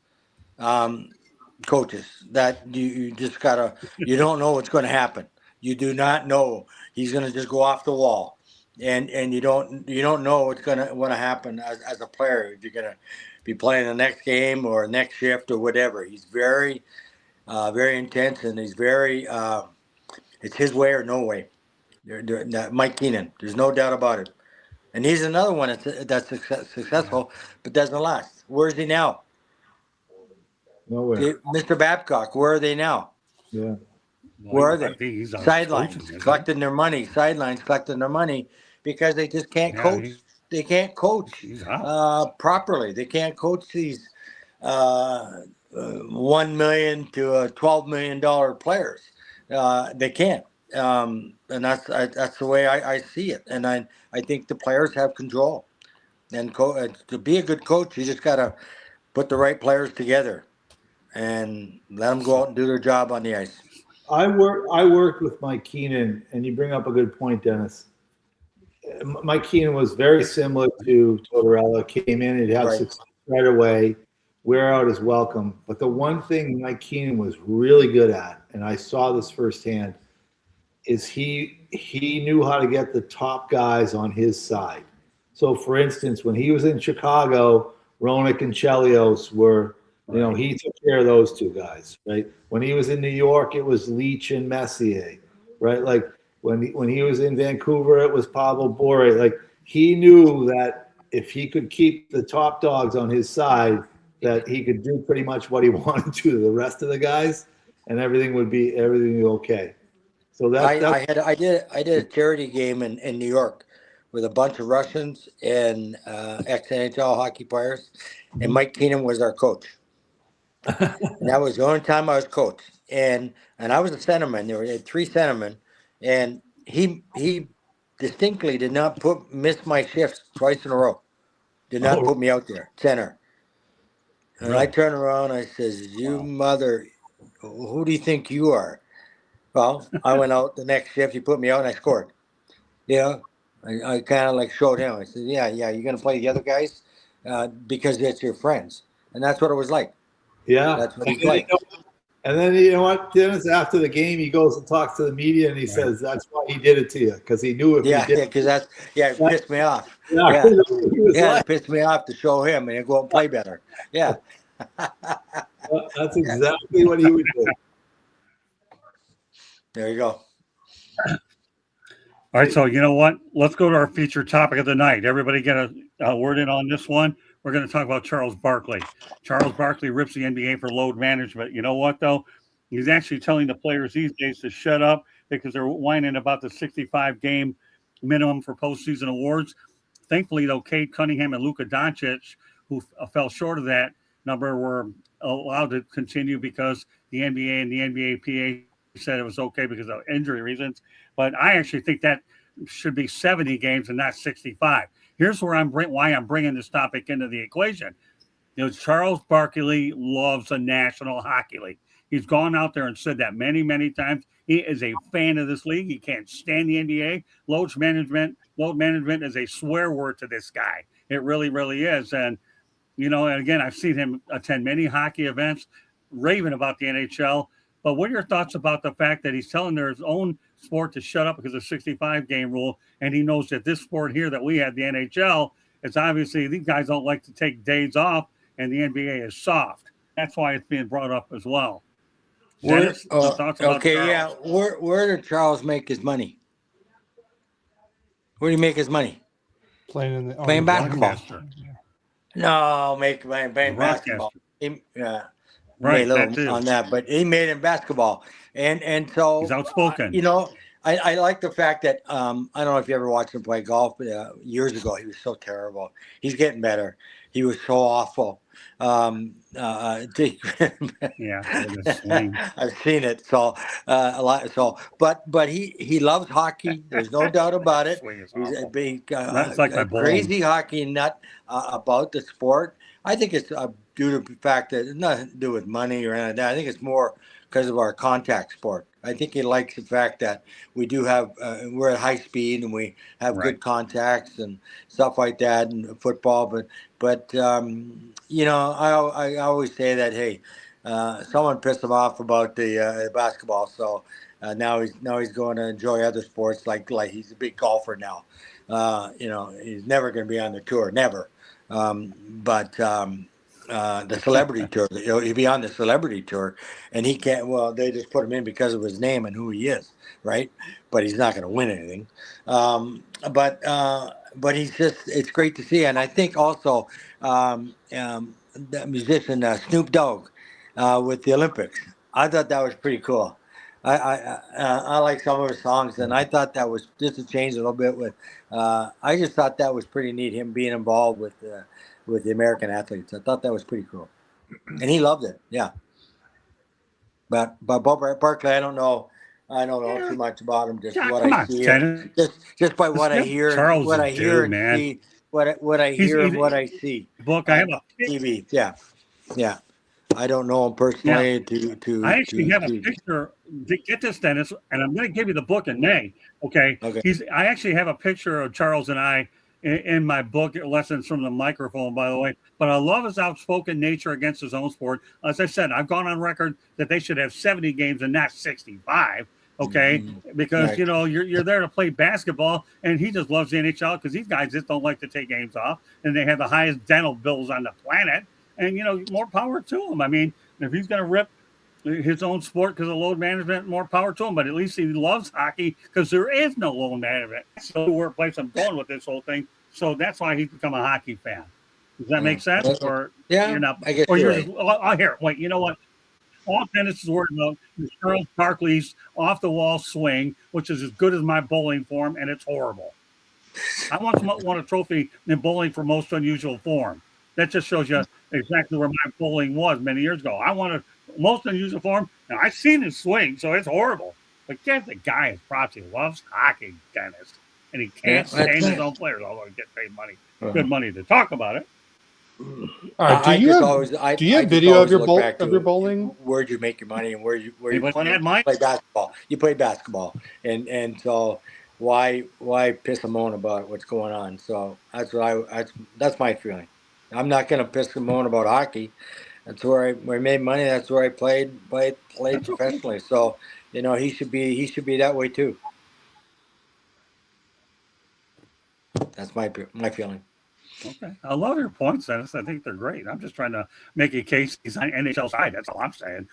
coaches that you just gotta. You don't know what's going to happen. You do not know he's going to just go off the wall, and you don't know what's going to happen as a player if you're going to be playing the next game or next shift or whatever. He's very, very intense, and he's very. It's his way or no way. Mike Keenan. There's no doubt about it. And he's another one that's successful, but doesn't last. Where is he now? Nowhere. Mr. Babcock, where are they now? Yeah. Where are they? He's Sidelines, coaching, isn't he? collecting their money. Sidelines, collecting their money because they just can't Yeah, coach. They can't coach he's out. properly. They can't coach these $1 million to $12 million players. They can't, and that's the way I see it. And I think the players have control. And to be a good coach, you just got to put the right players together and let them go out and do their job on the ice. I worked with Mike Keenan, and you bring up a good point, Dennis. Mike Keenan was very similar to Tortorella. Came in, he'd have success right away, wear out his welcome. But the one thing Mike Keenan was really good at, and I saw this firsthand, is he knew how to get the top guys on his side. So, for instance, when he was in Chicago, Roenick and Chelios were, he took care of those two guys, right? When he was in New York, it was Leach and Messier, right? Like when he was in Vancouver, it was Pavel Bure. Like he knew that if he could keep the top dogs on his side, that he could do pretty much what he wanted to the rest of the guys, and everything would be okay. So I did a charity game in New York with a bunch of Russians and ex-NHL hockey players, and Mike Keenan was our coach. And that was the only time I was coach. And I was a centerman. There were 3 centermen, and he distinctly did not miss my shifts twice in a row. Did not put me out there, center. And I turned around, I says, "You mother, who do you think you are?" Well, I went out the next shift. He put me out, and I scored. I kind of like showed him. I said, "Yeah, you're gonna play the other guys because it's your friends," and that's what it was like. Yeah, that's what he's like. And then you know what, Dennis? After the game, he goes and talks to the media, and he says that's why he did it to you, because he knew if he did. Because it pissed me off. It pissed me off to show him and go out and play better. Yeah, that's exactly what he would do. There you go. All right, so you know what? Let's go to our featured topic of the night. Everybody get a word in on this one. We're going to talk about Charles Barkley. Charles Barkley rips the NBA for load management. You know what, though? He's actually telling the players these days to shut up because they're whining about the 65-game minimum for postseason awards. Thankfully, though, Cade Cunningham and Luka Doncic, who fell short of that number, were allowed to continue because the NBA and the NBA PA said it was okay because of injury reasons. But I actually think that should be 70 games and not 65. Here's where why I'm bringing this topic into the equation. Charles Barkley loves the National Hockey League. He's gone out there and said that many, many times. He is a fan of this league. He can't stand the NBA. Load management is a swear word to this guy. It really, really is. And, and again, I've seen him attend many hockey events, raving about the NHL. But what are your thoughts about the fact that he's telling their own sport to shut up because of the 65-game rule, and he knows that this sport here that we had, the NHL, is obviously these guys don't like to take days off, and the NBA is soft. That's why it's being brought up as well. Dennis, thoughts about Charles? Where did Charles make his money? Where did he make his money? Playing basketball. No, playing basketball. Right, on that, but he made it in basketball, and so he's outspoken. I like the fact that I don't know if you ever watched him play golf, but years ago he was so terrible. He's getting better. He was so awful. Yeah, I've seen it. So a lot. So, but he loves hockey. There's no doubt about it. He's a big, crazy hockey nut about the sport. I think it's due to the fact that it's nothing to do with money or anything like that. I think it's more because of our contact sport. I think he likes the fact that we do have, we're at high speed and we have good contacts and stuff like that in football. But I always say that, hey, someone pissed him off about the basketball. So now he's going to enjoy other sports like he's a big golfer now. He's never going to be on the tour, never. the celebrity tour. He'd be on the celebrity tour, and he can't. Well, they just put him in because of his name and who he is, right? But he's not going to win anything. But he's just. It's great to see, and I think also the musician Snoop Dogg with the Olympics. I thought that was pretty cool. I like some of his songs, and I thought that was just to change a little bit. I just thought that was pretty neat. Him being involved with the American athletes. I thought that was pretty cool, and he loved it. Yeah, but Bob Barkley, I don't know. I don't know too much about him. Just Yeah, what come I on, see, Dennis. just by what I Give hear, Charles what a I hear dude, and man. see, what I hear and what I see Book. I have on a TV. Yeah. I don't know him personally. I actually have a picture. Get this, Dennis, and I'm going to give you the book in May. Okay. I actually have a picture of Charles and I in my book, Lessons from the Microphone, by the way. But I love his outspoken nature against his own sport. As I said, I've gone on record that they should have 70 games and not 65. Okay, because you're there to play basketball, and he just loves the NHL because these guys just don't like to take games off, and they have the highest dental bills on the planet. And more power to him. I mean, if he's going to rip his own sport because of load management, more power to him. But at least he loves hockey because there is no load management. So where place I'm going with this whole thing. So that's why he's become a hockey fan. Does that make sense? Or you're not? I guess or you're right. just? I'll hear. Wait, you know what? All Dennis is worried about is Charles Barkley's off the wall swing, which is as good as my bowling form, and it's horrible. I once won a trophy in bowling for most unusual form. That just shows you exactly where my bowling was many years ago. I won a most unusual form, and I've seen his swing, so it's horrible. But get the guy is props. He loves hockey, Dennis, and he can't stand his own players, although he gets paid money, good money to talk about it. All right, do you have video of your bowling? Where'd you make your money and where you Anybody play Mike? basketball? You play basketball, and so why piss and moan about what's going on? So that's my feeling. I'm not going to piss and moan about hockey. That's where I made money. That's where I played professionally. Okay. So he should be that way too. That's my feeling. Okay, I love your points, Dennis. I think they're great. I'm just trying to make a case he's on NHL side. That's all I'm saying.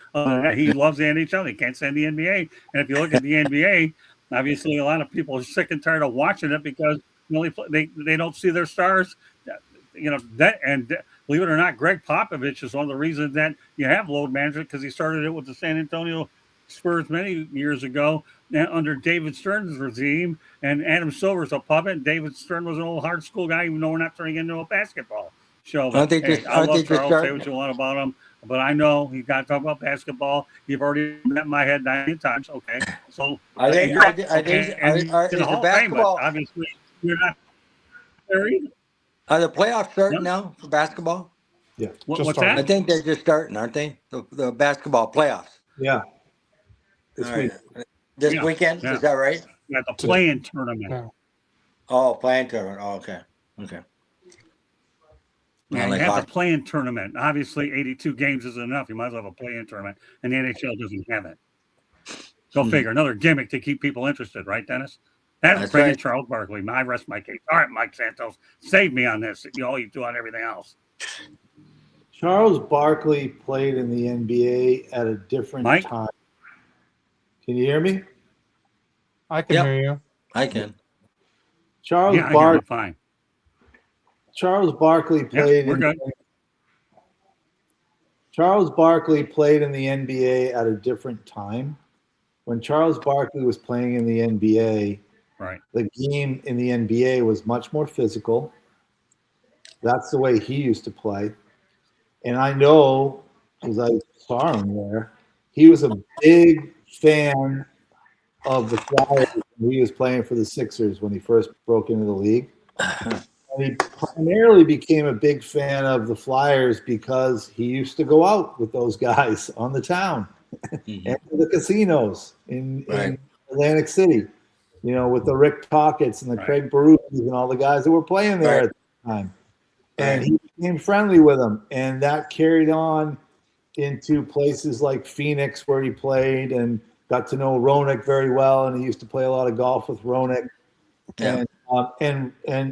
He loves the NHL. He can't stand the NBA. And if you look at the NBA, obviously a lot of people are sick and tired of watching it because they don't see their stars. Believe it or not, Greg Popovich is one of the reasons that you have load management because he started it with the San Antonio Spurs many years ago under David Stern's regime, and Adam Silver's a puppet. David Stern was an old hard school guy, even though we're not turning into a basketball show. I love Charles. Say what you want about him, but I know he's got to talk about basketball. You've already met my head 90 times. Okay, so I think the basketball. But obviously, you're not there either. Are the playoffs starting now for basketball? Yeah. What's that? I think they're just starting, aren't they? The basketball playoffs. Yeah. This weekend, is that right? Yeah, the play-in tournament. No. Oh, play-in tournament. Oh, okay. Yeah, you have the play-in tournament. Obviously, 82 games isn't enough. You might as well have a play-in tournament, and the NHL doesn't have it. Go figure. Another gimmick to keep people interested, right, Dennis? That's right. Charles Barkley. I rest my case. All right, Mike Santos, save me on this. You do on everything else. Charles Barkley played in the NBA at a different time. Can you hear me? I can hear you. I can. Charles Barkley played. Charles Barkley played in the NBA at a different time. When Charles Barkley was playing in the NBA, the game in the NBA was much more physical. That's the way he used to play. And I know, because I saw him there, he was a big fan of the Flyers when he was playing for the Sixers when he first broke into the league. And he primarily became a big fan of the Flyers because he used to go out with those guys on the town and to the casinos in Atlantic City, with the Rick Tockett's and the Craig Beruzzi's and all the guys that were playing there at the time. And he became friendly with them, and that carried on into places like Phoenix where he played and got to know Roenick very well, and he used to play a lot of golf with Roenick. Yeah. And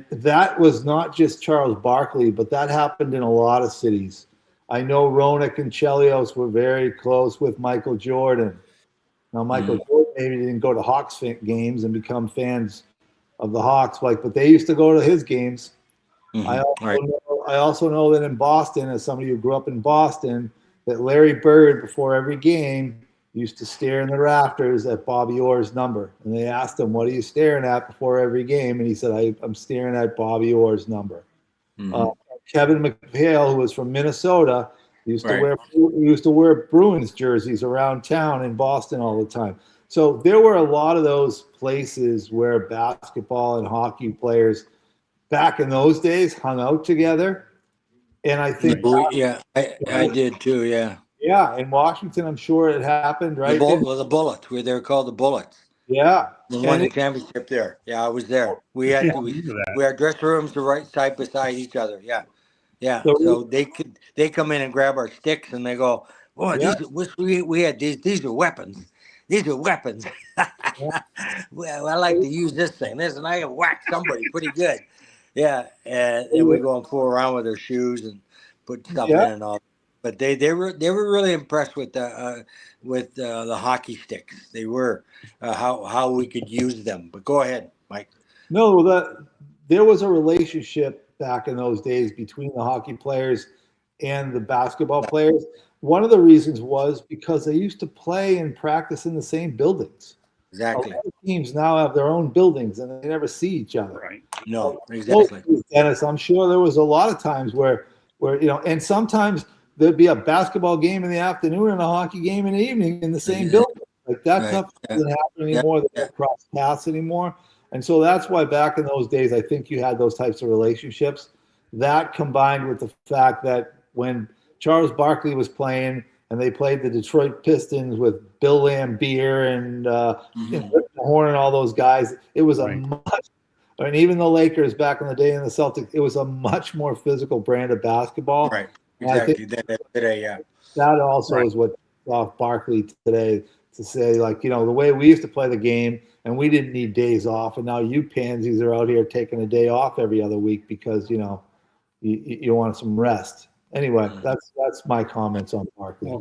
that was not just Charles Barkley, but that happened in a lot of cities. I know Ronak and Chelios were very close with Michael Jordan. Now, Michael Jordan maybe didn't go to Hawks games and become fans of the Hawks, but they used to go to his games. I also know that in Boston, as somebody who grew up in Boston, that Larry Bird, before every game, used to stare in the rafters at Bobby Orr's number. And they asked him, what are you staring at before every game? And he said, I'm staring at Bobby Orr's number. Kevin McHale, who was from Minnesota, used to wear Bruins jerseys around town in Boston all the time. So there were a lot of those places where basketball and hockey players back in those days hung out together. And I think I did too. Yeah, in Washington, I'm sure it happened, right? The Bullets. They were called the Bullets. Yeah. We won the championship there. Yeah, I was there. We had dressing rooms right side beside each other. Yeah. So they come in and grab our sticks and they go, "Oh, we had these. These are weapons. These are weapons." Well, I like to use this thing. This, and I can whack somebody pretty good. Yeah, and we go and fool around with their shoes and put stuff in and all. But they were really impressed with the hockey sticks. They were how we could use them. But go ahead, Mike. No, there was a relationship back in those days between the hockey players and the basketball players. One of the reasons was because they used to play and practice in the same buildings. Exactly. A lot of teams now have their own buildings and they never see each other. Right. No, exactly. Dennis, I'm sure there was a lot of times where and sometimes there'd be a basketball game in the afternoon and a hockey game in the evening in the same building. Like that stuff doesn't happen anymore. They don't cross paths anymore. And so that's why back in those days, I think you had those types of relationships. That combined with the fact that when Charles Barkley was playing and they played the Detroit Pistons with Bill Laimbeer and Rick Mahorn and all those guys, it was even the Lakers back in the day and the Celtics, it was a much more physical brand of basketball. Right. Exactly. That also is what off Barkley today to say, the way we used to play the game and we didn't need days off. And now you pansies are out here taking a day off every other week because, you want some rest. Anyway, that's my comments on Barkley.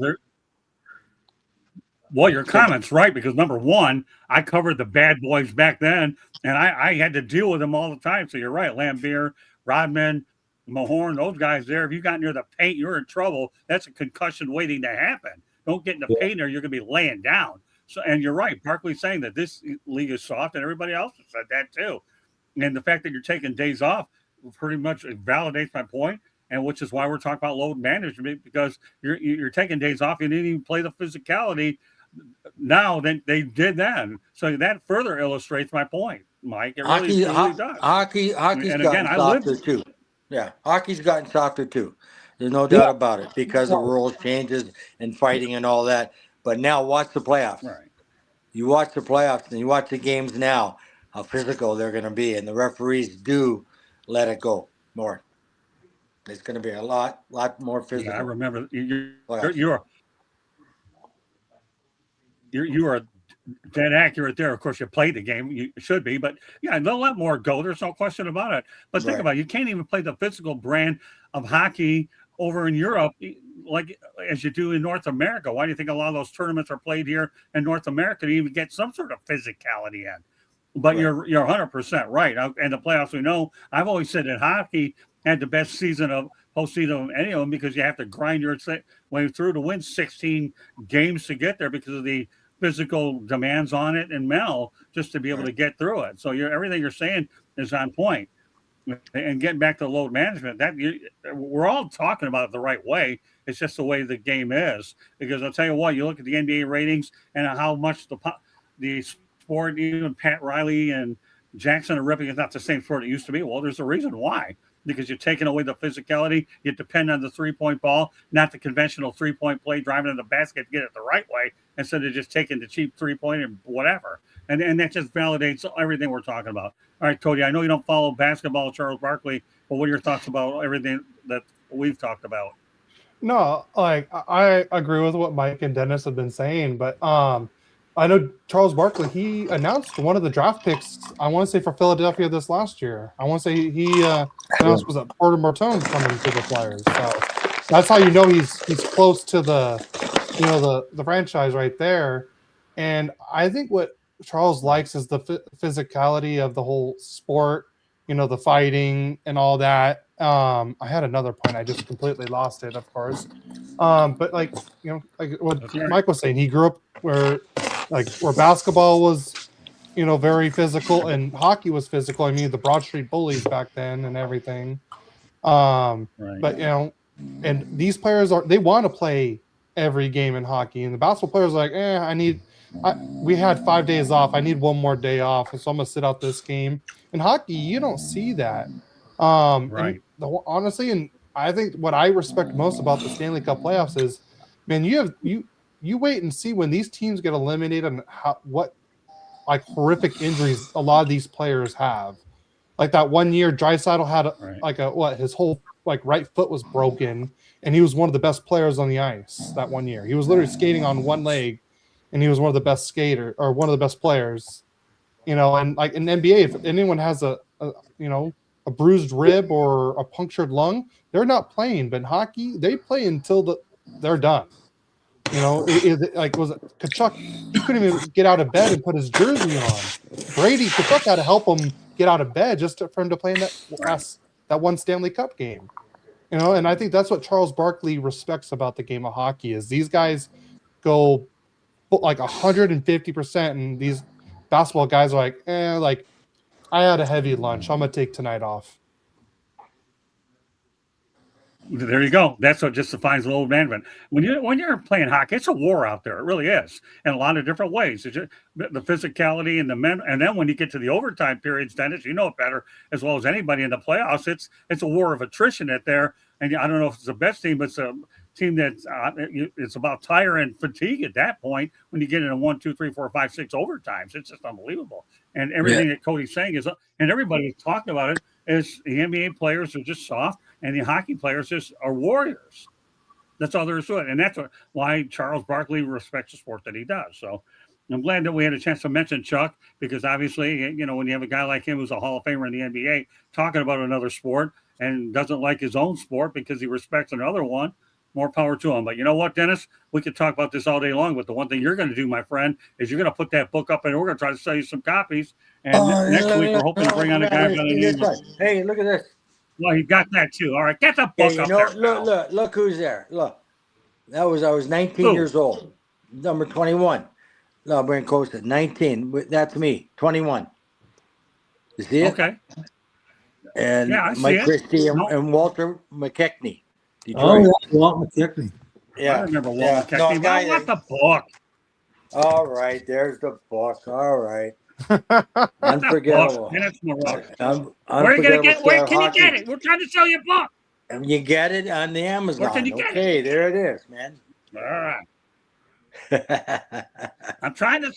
Well, your comments, right? Because number one, I covered the bad boys back then, and I had to deal with them all the time. So you're right, Laimbeer, Rodman, Mahorn, those guys there. If you got near the paint, you're in trouble. That's a concussion waiting to happen. Don't get in the paint there; you're going to be laying down. So, and you're right, Barkley's saying that this league is soft, and everybody else has said that too. And the fact that you're taking days off pretty much validates my point. And which is why we're talking about load management, because you're taking days off. You didn't even play the physicality now than they did then. So that further illustrates my point, Mike. It really does. Hockey's gotten softer too. Yeah, hockey's gotten softer too. There's no doubt about it because of rules changes and fighting and all that. But now watch the playoffs. Right. You watch the playoffs and you watch the games now, how physical they're going to be. And the referees do let it go more. It's going to be a lot more physical. Yeah, I remember you are dead accurate there. Of course, you played the game. You should be, but yeah, they'll let more go. There's no question about it. But think about it. You can't even play the physical brand of hockey over in Europe like as you do in North America. Why do you think a lot of those tournaments are played here in North America to even get some sort of physicality in? But you're 100% right. And the playoffs, we know, I've always said that hockey had the best postseason of any of them because you have to grind your way through to win 16 games to get there because of the physical demands on it and mental just to be able to get through it. So everything you're saying is on point. And getting back to load management, we're all talking about it the right way. It's just the way the game is. Because I'll tell you what, you look at the NBA ratings and how much the sport, even Pat Riley and Jackson are ripping, it's not the same sport it used to be. Well, there's a reason why. Because you're taking away the physicality. You depend on the three-point ball, not the conventional three-point play, driving in the basket to get it the right way, instead of just taking the cheap three-point and whatever. And that just validates everything we're talking about. All right, Cody, I know you don't follow basketball, Charles Barkley, but what are your thoughts about everything that we've talked about? No, I agree with what Mike and Dennis have been saying, but I know Charles Barkley, he announced one of the draft picks, I want to say for Philadelphia this last year. I want to say he announced was that Porter Martone coming to the Flyers. So that's how you know he's close to the the franchise right there. And I think what Charles likes is the physicality of the whole sport, the fighting and all that. I had another point, I just completely lost it, of course. But like like what Mike was saying, he grew up where basketball was very physical and hockey was physical. I mean, the Broad Street Bullies back then and everything. Right. But and these players they want to play every game in hockey, and the basketball players are like, we had 5 days off. I need one more day off, so I'm gonna sit out this game. In hockey, you don't see that. Right. Honestly, and I think what I respect most about the Stanley Cup playoffs is, man, you wait and see when these teams get eliminated and what like horrific injuries a lot of these players have. Like that one year, Draisaitl had his whole right foot was broken, and he was one of the best players on the ice that one year. He was literally skating on one leg, and he was one of the best one of the best players. And like in NBA, if anyone has a bruised rib or a punctured lung, they're not playing. But in hockey, they play until they're done. Like was it Kachuk? He couldn't even get out of bed and put his jersey on. Brady Kachuk had to help him get out of bed for him to play in that one Stanley Cup game. And I think that's what Charles Barkley respects about the game of hockey is these guys go like 150%, and these basketball guys are like, I had a heavy lunch. I'm gonna take tonight off. There you go. That's what just defines the old management. When you're playing hockey, it's a war out there. It really is, in a lot of different ways. It's just the physicality and the men, and then when you get to the overtime periods, Dennis, you know it better as well as anybody in the playoffs. It's a war of attrition at there, and I don't know if it's the best team, but it's a team that's it's about tire and fatigue at that point when you get into 1, 2, 3, 4, 5, 6 overtimes. It's just unbelievable, and everything that Cody's saying is, and everybody's talking about it, is the NBA players are just soft. And the hockey players just are warriors. That's all there is to it. And that's why Charles Barkley respects the sport that he does. So I'm glad that we had a chance to mention Chuck, because obviously, when you have a guy like him who's a Hall of Famer in the NBA talking about another sport and doesn't like his own sport because he respects another one, more power to him. But you know what, Dennis? We could talk about this all day long, but the one thing you're going to do, my friend, is you're going to put that book up and we're going to try to sell you some copies. And next week, we're hoping to bring on a guy by the name of... Hey, look at this. Well, he got that too. All right, get the book up there. Look who's there. Look, I was 19 years old. Number 21. No, Brian Costa, 19. That's me, 21. You see it? Okay. And Mike Christie and Walter McKechnie. Detroit. Oh, Walt McKechnie. Yeah, I remember Walt McKechnie. No, I want the book. All right, there's the book. All right. Unforgettable. Where can you get it? We're trying to sell you a book. And you get it on the Amazon. Where can you get it? There it is, man. All right. I'm trying to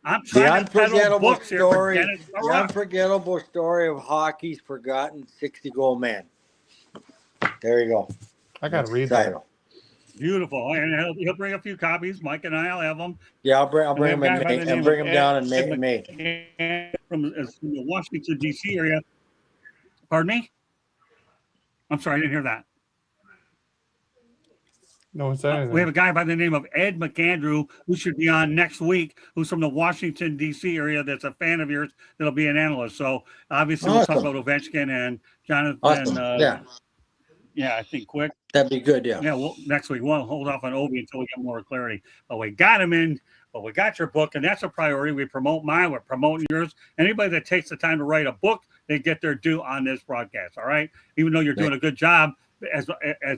unforgettable story. The unforgettable story of hockey's forgotten 60-goal man. There you go. I gotta read that. Beautiful, and he'll bring a few copies. Mike and I'll have them. Yeah, I'll bring them and bring them down in May. From the Washington D.C. area. Pardon me? I'm sorry, I didn't hear that. No one said anything. We have a guy by the name of Ed McAndrew who should be on next week, who's from the Washington, D.C. area, that's a fan of yours, that'll be an analyst. So obviously we'll talk about Ovechkin and Jonathan. Awesome. Yeah, I think quick. That'd be good, yeah. Yeah, well, next week we'll hold off on Obi until we get more clarity. But we got him in, but we got your book, and that's a priority. We promote mine, we're promoting yours. Anybody that takes the time to write a book, they get their due on this broadcast, all right? Even though you're doing a good job as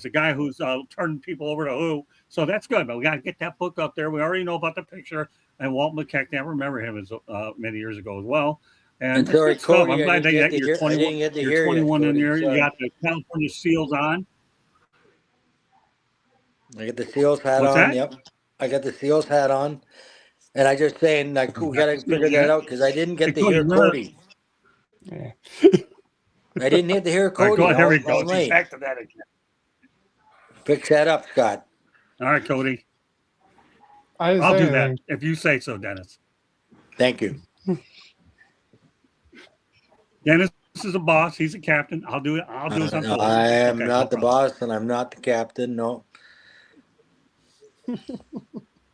a guy who's turning people over to who. So that's good, but we got to get that book up there. We already know about the picture, and Walt McKechnie, I remember him as many years ago as well. And sorry, Cody, I'm glad that you're 21 in there. You got the California Seals on. I got the Seals hat on. That? Yep. I got the Seals hat on. And I just saying, we got to figure that out because I didn't get to hear Cody. Yeah. I didn't get to hear Cody. Right, there we go. Back to that again. Fix that up, Scott. All right, Cody. I'll do that if you say so, Dennis. Thank you. Dennis, is a boss. He's a captain. I'll do it. I'll do as I'm told. I am Okay, not no the problem. boss, and I'm not the captain. No.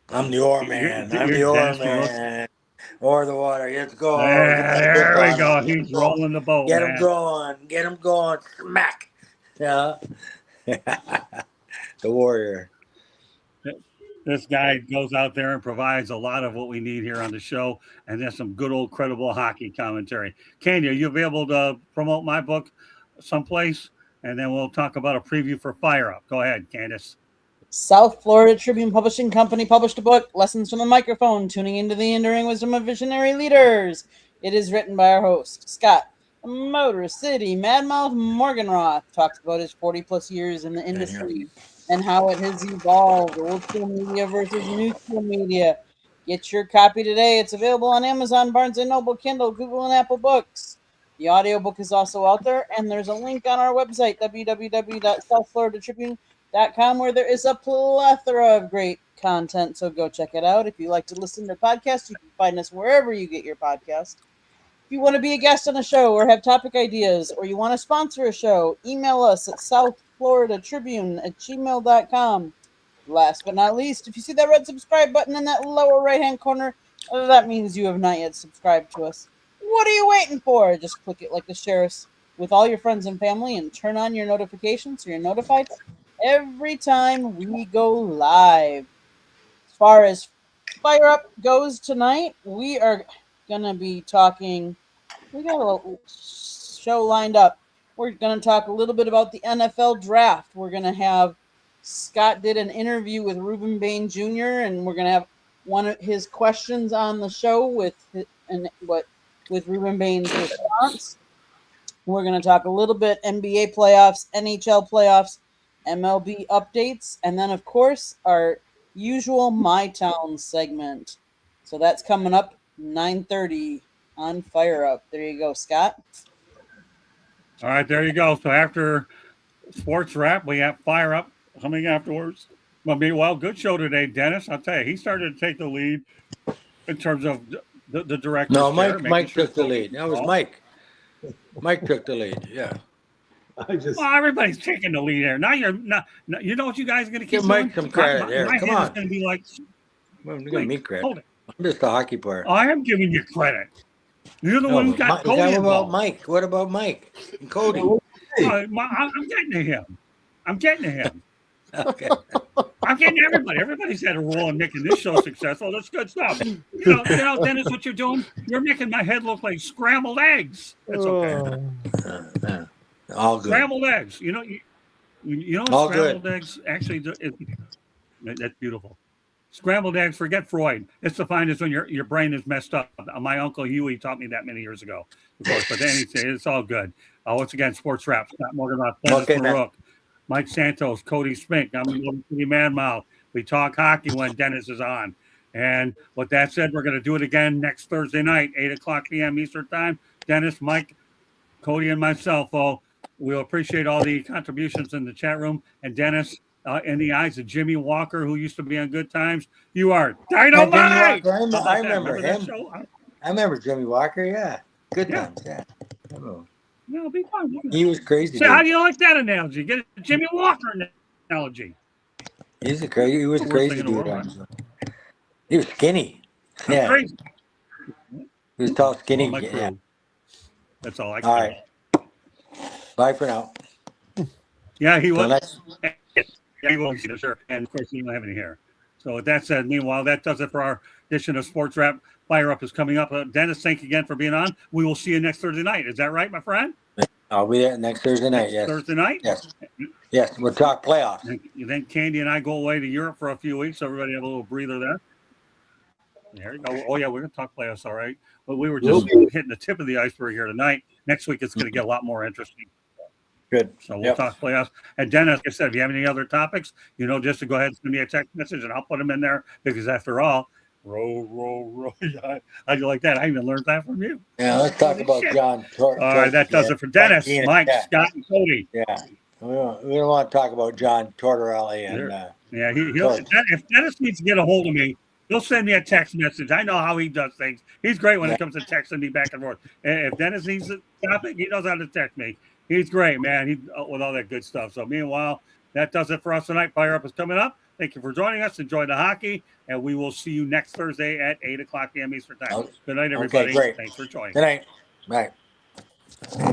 I'm the oar man. I'm the oar Dennis, man. Or the water. Let's go. there we go. He's rolling the boat, Get him man. going. Get him going. Smack. Yeah. The warrior. This guy goes out there and provides a lot of what we need here on the show, and then some good old credible hockey commentary. Kenya, you available to promote my book someplace? And then we'll talk about a preview for Fire Up. Go ahead, Candace. South Florida Tribune Publishing Company published a book, Lessons from the Microphone, Tuning into the Enduring Wisdom of Visionary Leaders. It is written by our host, Scott, Motor City Madmouth Morganroth, talks about his 40-plus years in the industry and how it has evolved, old school media versus new school media. Get your copy today. It's available on Amazon, Barnes & Noble, Kindle, Google, and Apple Books. The audiobook is also out there, and there's a link on our website, www.southfloridatribune.com, where there is a plethora of great content, so go check it out. If you like to listen to podcasts, you can find us wherever you get your podcast. If you want to be a guest on a show or have topic ideas, or you want to sponsor a show, email us at southfloridatribune@gmail.com. Last but not least, if you see that red subscribe button in that lower right-hand corner, that means you have not yet subscribed to us. What are you waiting for? Just click it like the sheriffs with all your friends and family and turn on your notifications so you're notified every time we go live. As far as Fire Up goes tonight, we are going to be talking. We got a little show lined up. We're going to talk a little bit about the NFL draft. We're going to have Scott did an interview with Reuben Bain Jr., and we're going to have one of his questions on the show with Reuben Bain's response. We're going to talk a little bit NBA playoffs, NHL playoffs, MLB updates, and then, of course, our usual My Town segment. So that's coming up 9:30 on Fire Up. There you go, Scott. All right, there you go. So after sports wrap, we have Fire Up coming afterwards. Well, good show today, Dennis. I'll tell you, he started to take the lead in terms of the director. No, Mike took the lead. That was Mike. Mike took the lead. Yeah. Well, everybody's taking the lead there. Now you're not. You know what you guys are going to keep Give Mike doing? some credit there. My Come hand on. is going to be like. Well, give me credit. Hold it. I'm just a hockey player. I am giving you credit. You're the one who got Cody What involved. about Mike? What about Mike and Cody? I'm getting to him. I'm getting to him. Okay. I'm getting to everybody. Everybody's had a role in making this show successful. That's good stuff. You know, Dennis, what you're doing, you're making my head look like scrambled eggs. That's okay. All good. Scrambled eggs. You know All scrambled good. eggs actually that's beautiful. Scrambled eggs, forget Freud. It's defined as when your brain is messed up. My uncle Huey taught me that many years ago, of course. But then it's all good. Once again, Sports Wrap. Scott Morganroth, Dennis Baruch, Mike Santos, Cody Spink. I'm the City Madmouth. We talk hockey when Dennis is on. And with that said, we're going to do it again next Thursday night, 8:00 p.m. Eastern Time. Dennis, Mike, Cody, and myself. We'll appreciate all the contributions in the chat room. And Dennis, in the eyes of Jimmy Walker, who used to be on Good Times, you are dynamite. I remember him. I remember Jimmy Walker. Yeah, Good Times. Yeah. No, be fine. He was crazy. So how do you like that analogy? Get a Jimmy Walker analogy. He was crazy dude. He was skinny. Yeah. Crazy. He was tall, skinny. Yeah. That's all I can. All right. Bye for now. Yeah, he was. Yeah, he will, sure. And of course, he don't have any hair. So with that said, meanwhile, that does it for our edition of Sports Wrap. Fire Up is coming up. Dennis, thank you again for being on. We will see you next Thursday night. Is that right, my friend? I'll be there next Thursday night. Yes. Thursday night? Yes. Yes. We'll talk playoffs. Then Candy and I go away to Europe for a few weeks, so everybody have a little breather there. There you go. Oh, yeah, we're going to talk playoffs, all right. But we were just hitting the tip of the iceberg here tonight. Next week, it's going to get a lot more interesting. Good. So we'll talk playoffs. And Dennis, like I said, if you have any other topics, just to go ahead and send me a text message, and I'll put them in there because after all, row. Yeah, how do you like that? I even learned that from you. Yeah, let's talk about John. All right, that does it for Dennis, Mike, Scott, and Cody. Yeah, we don't want to talk about John Tortorelli and. If Dennis needs to get a hold of me, He'll send me a text message. I know how he does things. He's great when it comes to texting me back and forth. And if Dennis needs a topic, he knows how to text me. He's great, man. He with all that good stuff. So meanwhile, that does it for us tonight. Fire Up is coming up. Thank you for joining us. Enjoy the hockey, and we will see you next Thursday at 8 o'clock p.m. Eastern Time. Good night, everybody. Okay, great. Thanks for joining. Good night. Bye.